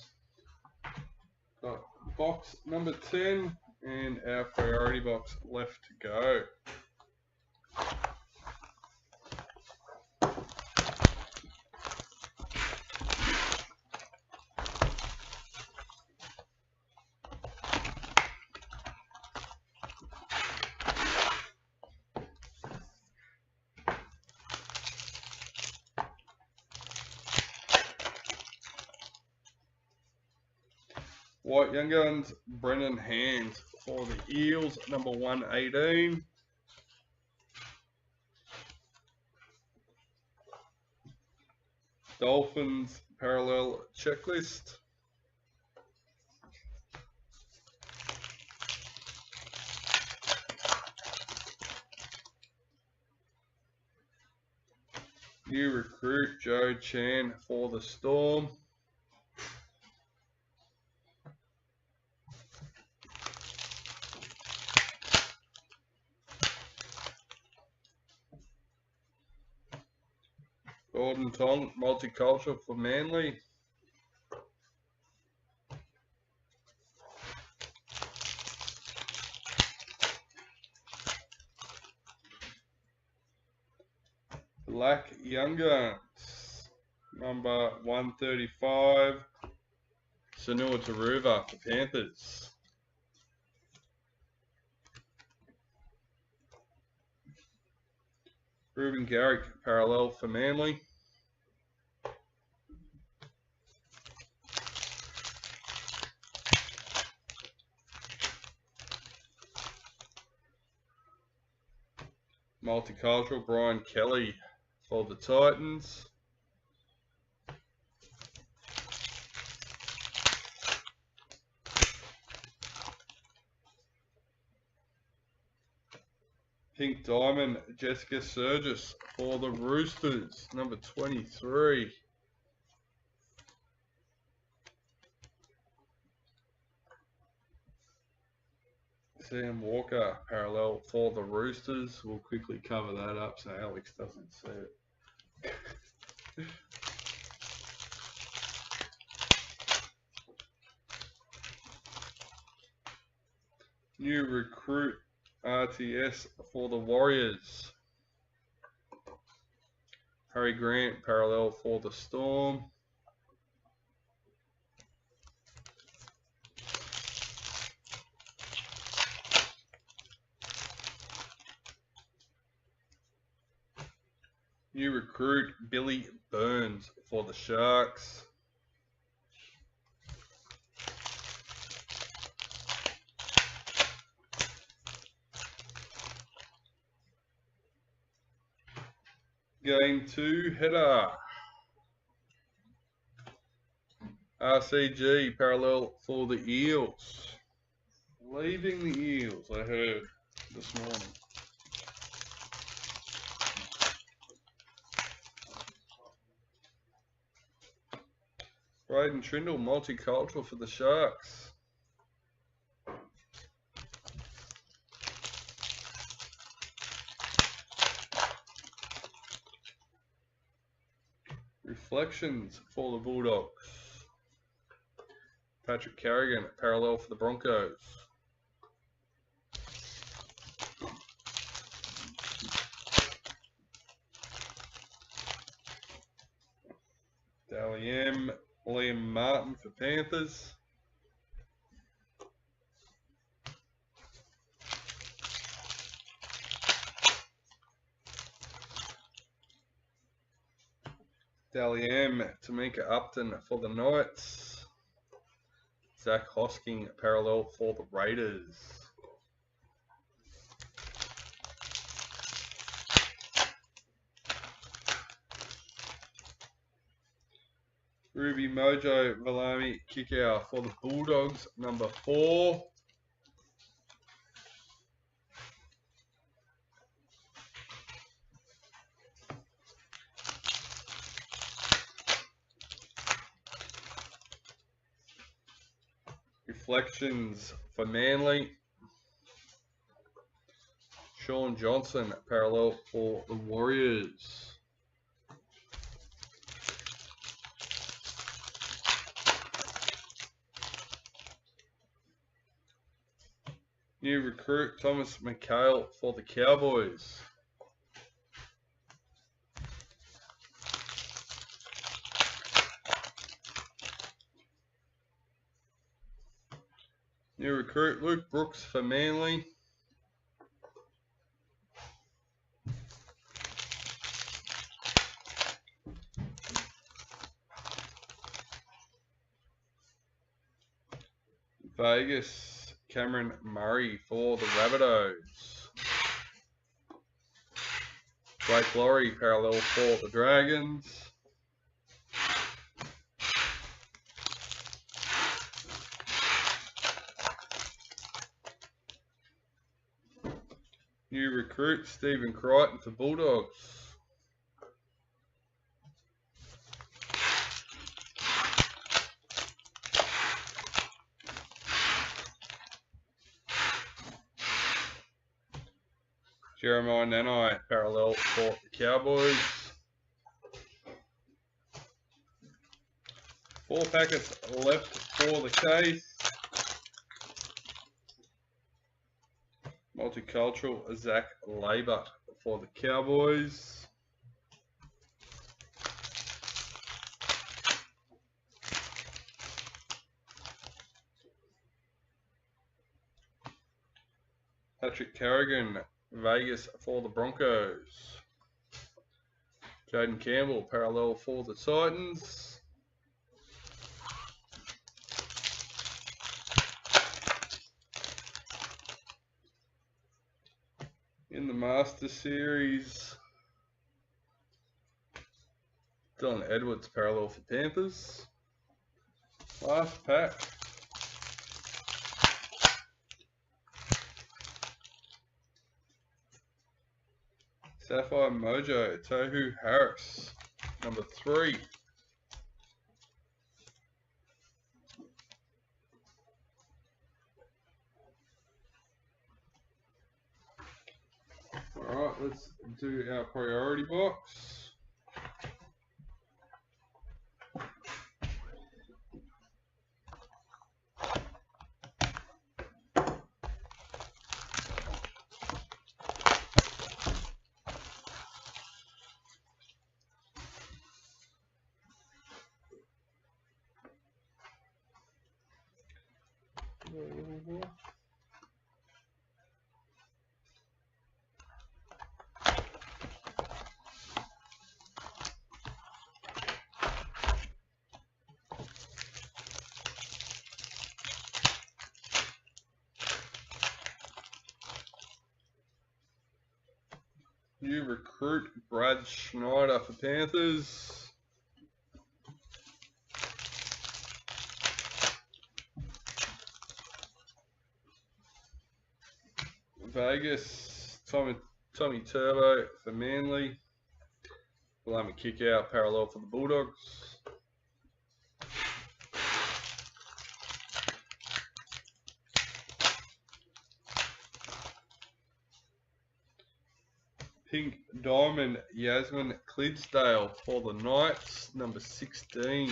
Got box number 10 and our priority box left to go. White Young Guns, Brendan Hands for the Eels, number 118. Dolphins parallel checklist. New recruit, Joe Chan for the Storm. Gordon Tong, multicultural for Manly. Black Young Guns, number 135. Sanua Taruva for Panthers. Ruben Garrick, parallel for Manly. Multicultural, Brian Kelly for the Titans. Pink Diamond, Jessica Surgis for the Roosters, number 23. Sam Walker, parallel for the Roosters. We'll quickly cover that up so Alex doesn't see it. New recruit, RTS for the Warriors. Harry Grant, parallel for the Storm. New recruit, Billy Burns for the Sharks. Game 2 header. RCG, parallel for the Eels. Leaving the Eels, I heard this morning. Braden Trindle, multicultural for the Sharks. Reflections for the Bulldogs. Patrick Carrigan, parallel for the Broncos. Dally M, Liam Martin for Panthers. Dally M, Tamika Upton for the Knights. Zach Hosking, parallel for the Raiders. Ruby Mojo Valami Kickout for the Bulldogs, number 4. Reflections for Manly. Sean Johnson, parallel for the Warriors. New recruit, Thomas McHale for the Cowboys. New recruit, Luke Brooks for Manly. Vegas, Cameron Murray for the Rabbitohs. Blake Laurie, parallel for the Dragons. New recruit, Stephen Crichton for Bulldogs. Jeremiah Nanai, parallel for the Cowboys. 4 packets left for the case. Multicultural Zach Labour for the Cowboys. Patrick Carrigan, Vegas for the Broncos. Jaden Campbell, parallel for the Titans. In the Master Series, Dylan Edwards, parallel for Panthers. Last pack. Sapphire Mojo, Tohu Harris, number 3. Alright, let's do our priority box. New recruit Brad Schneider for Panthers. Vegas, Tommy Turbo for Manly. We'll have a kick out parallel for the Bulldogs. Pink Diamond Yasmin Clydesdale for the Knights, number 16.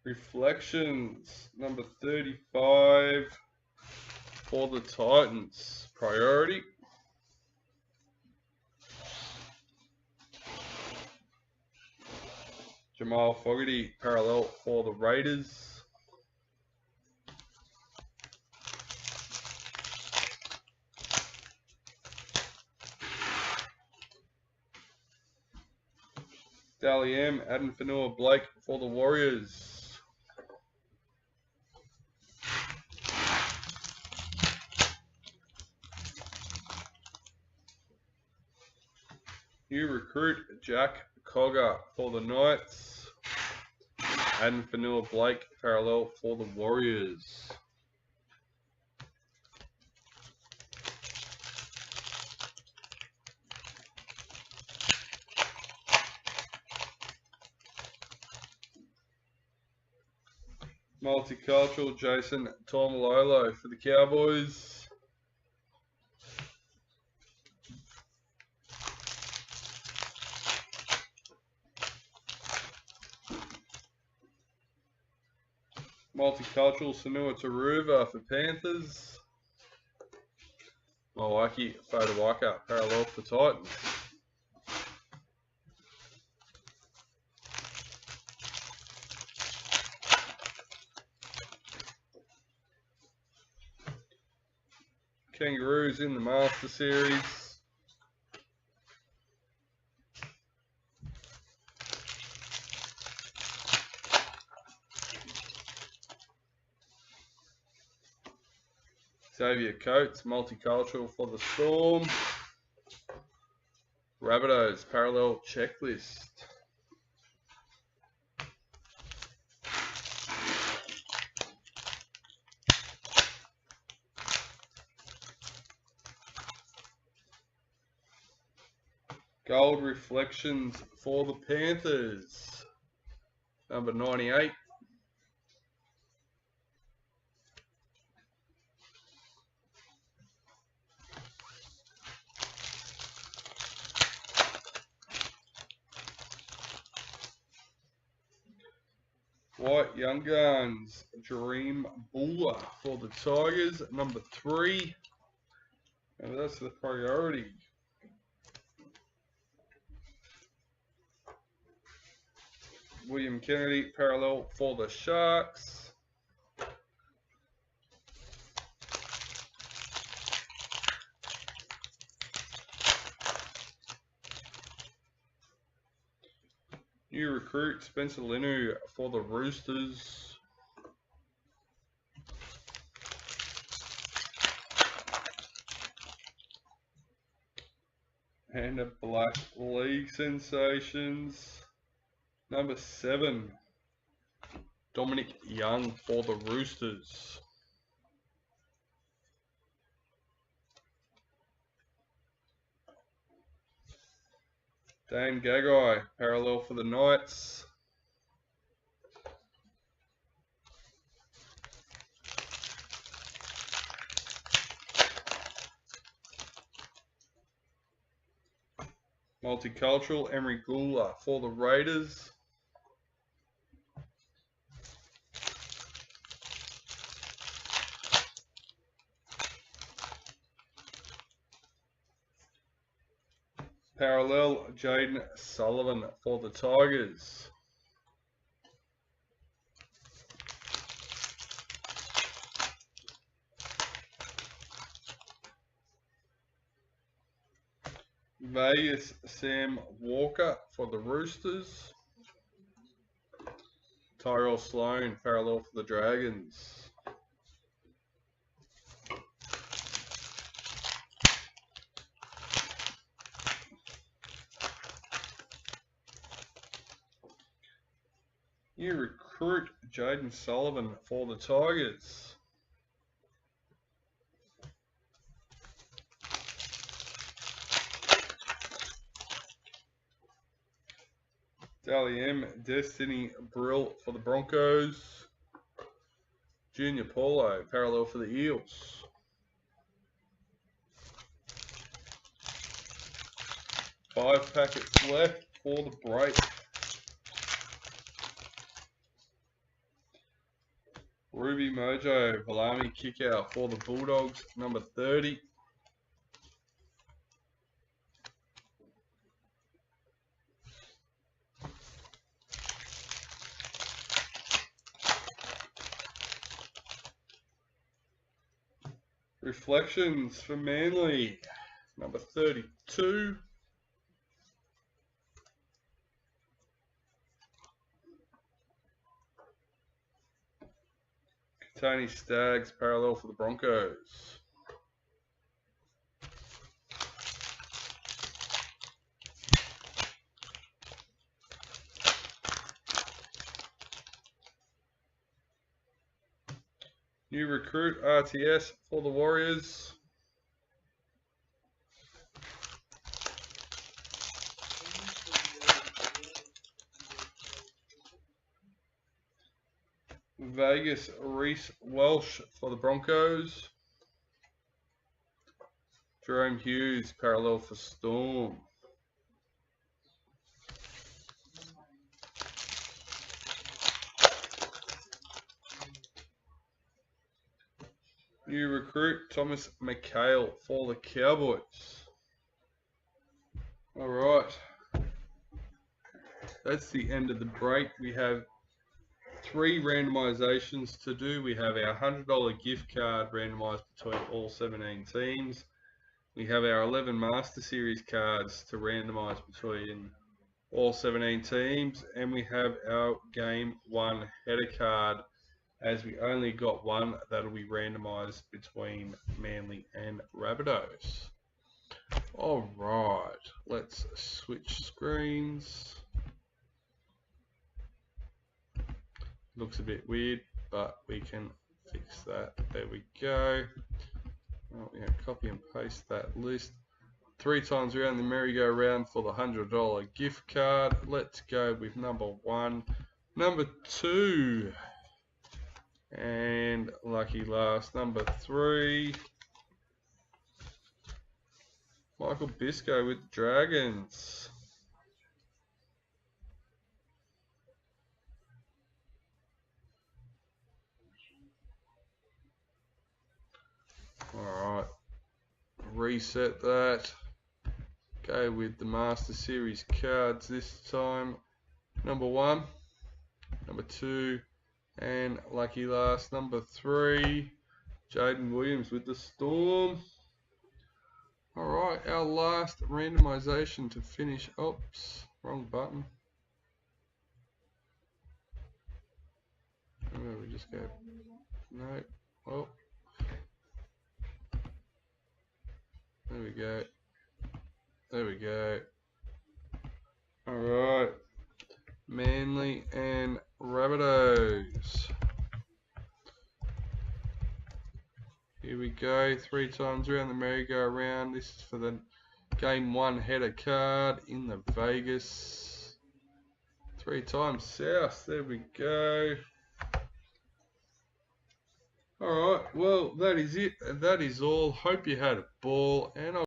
Reflections, number 35 for the Titans, priority. Jamal Fogarty, parallel for the Raiders. Dally M, Adam Fanua Blake for the Warriors. New recruit Jack Cogger for the Knights. Adam Fanua Blake, parallel for the Warriors. Multicultural Jason Taumalolo for the Cowboys. Multicultural Sanua Taruva for Panthers. Milwaukee Fodawaka, parallel for Titans. Kangaroos in the Master Series. Xavier Coates, multicultural for the Storm. Rabbitohs, parallel checklist. Gold reflections for the Panthers. Number 98. White Young Guns, Dream Buller for the Tigers, number 3. And that's the priority. William Kennedy, parallel for the Sharks. New recruit, Spencer Linu for the Roosters. And a Black League Sensations. Number 7, Dominic Young for the Roosters. Dan Gagai, parallel for the Knights. Multicultural, Emery Gula for the Raiders. Parallel, Jaden Sullivan for the Tigers. Vegas, Sam Walker for the Roosters. Tyrell Sloan, parallel for the Dragons. New recruit, Jaden Sullivan for the Tigers. Dally M, Destiny Brill for the Broncos. Junior Paulo, parallel for the Eels. Five packets left for the break. Ruby Mojo, Valami Kickout for the Bulldogs, number 30. Reflections for Manly, number 32. Tony Staggs, parallel for the Broncos. New recruit, RTS for the Warriors. Vegas, Reese Welsh for the Broncos. Jerome Hughes, parallel for Storm. New recruit, Thomas McHale for the Cowboys. Alright. That's the end of the break. We have 3 randomizations to do. We have our $100 gift card randomized between all 17 teams. We have our 11 Master Series cards to randomize between all 17 teams. And we have our Game 1 header card, as we only got one that'll be randomized between Manly and Rabbitohs. Alright, let's switch screens. Looks a bit weird, but we can fix that. There we go. Well, we're going to copy and paste that list. 3 times around the merry-go-round for the $100 gift card. Let's go with number 1. number 2. And lucky last, number 3. Michael Biscoe with the Dragons. Alright, reset that. Go with the Master Series cards this time. Number 1, number 2, and lucky last, number 3. Jaden Williams with the Storm. Alright, our last randomization to finish. Oops, wrong button. Where we just go? No. Oh. There we go. There we go. Alright. Manly and Rabbitohs. Here we go. 3 times around the merry-go-round. This is for the Game 1 header card in the Vegas. 3 times south. There we go. Alright, well, that is it. That is all. Hope you had a ball, and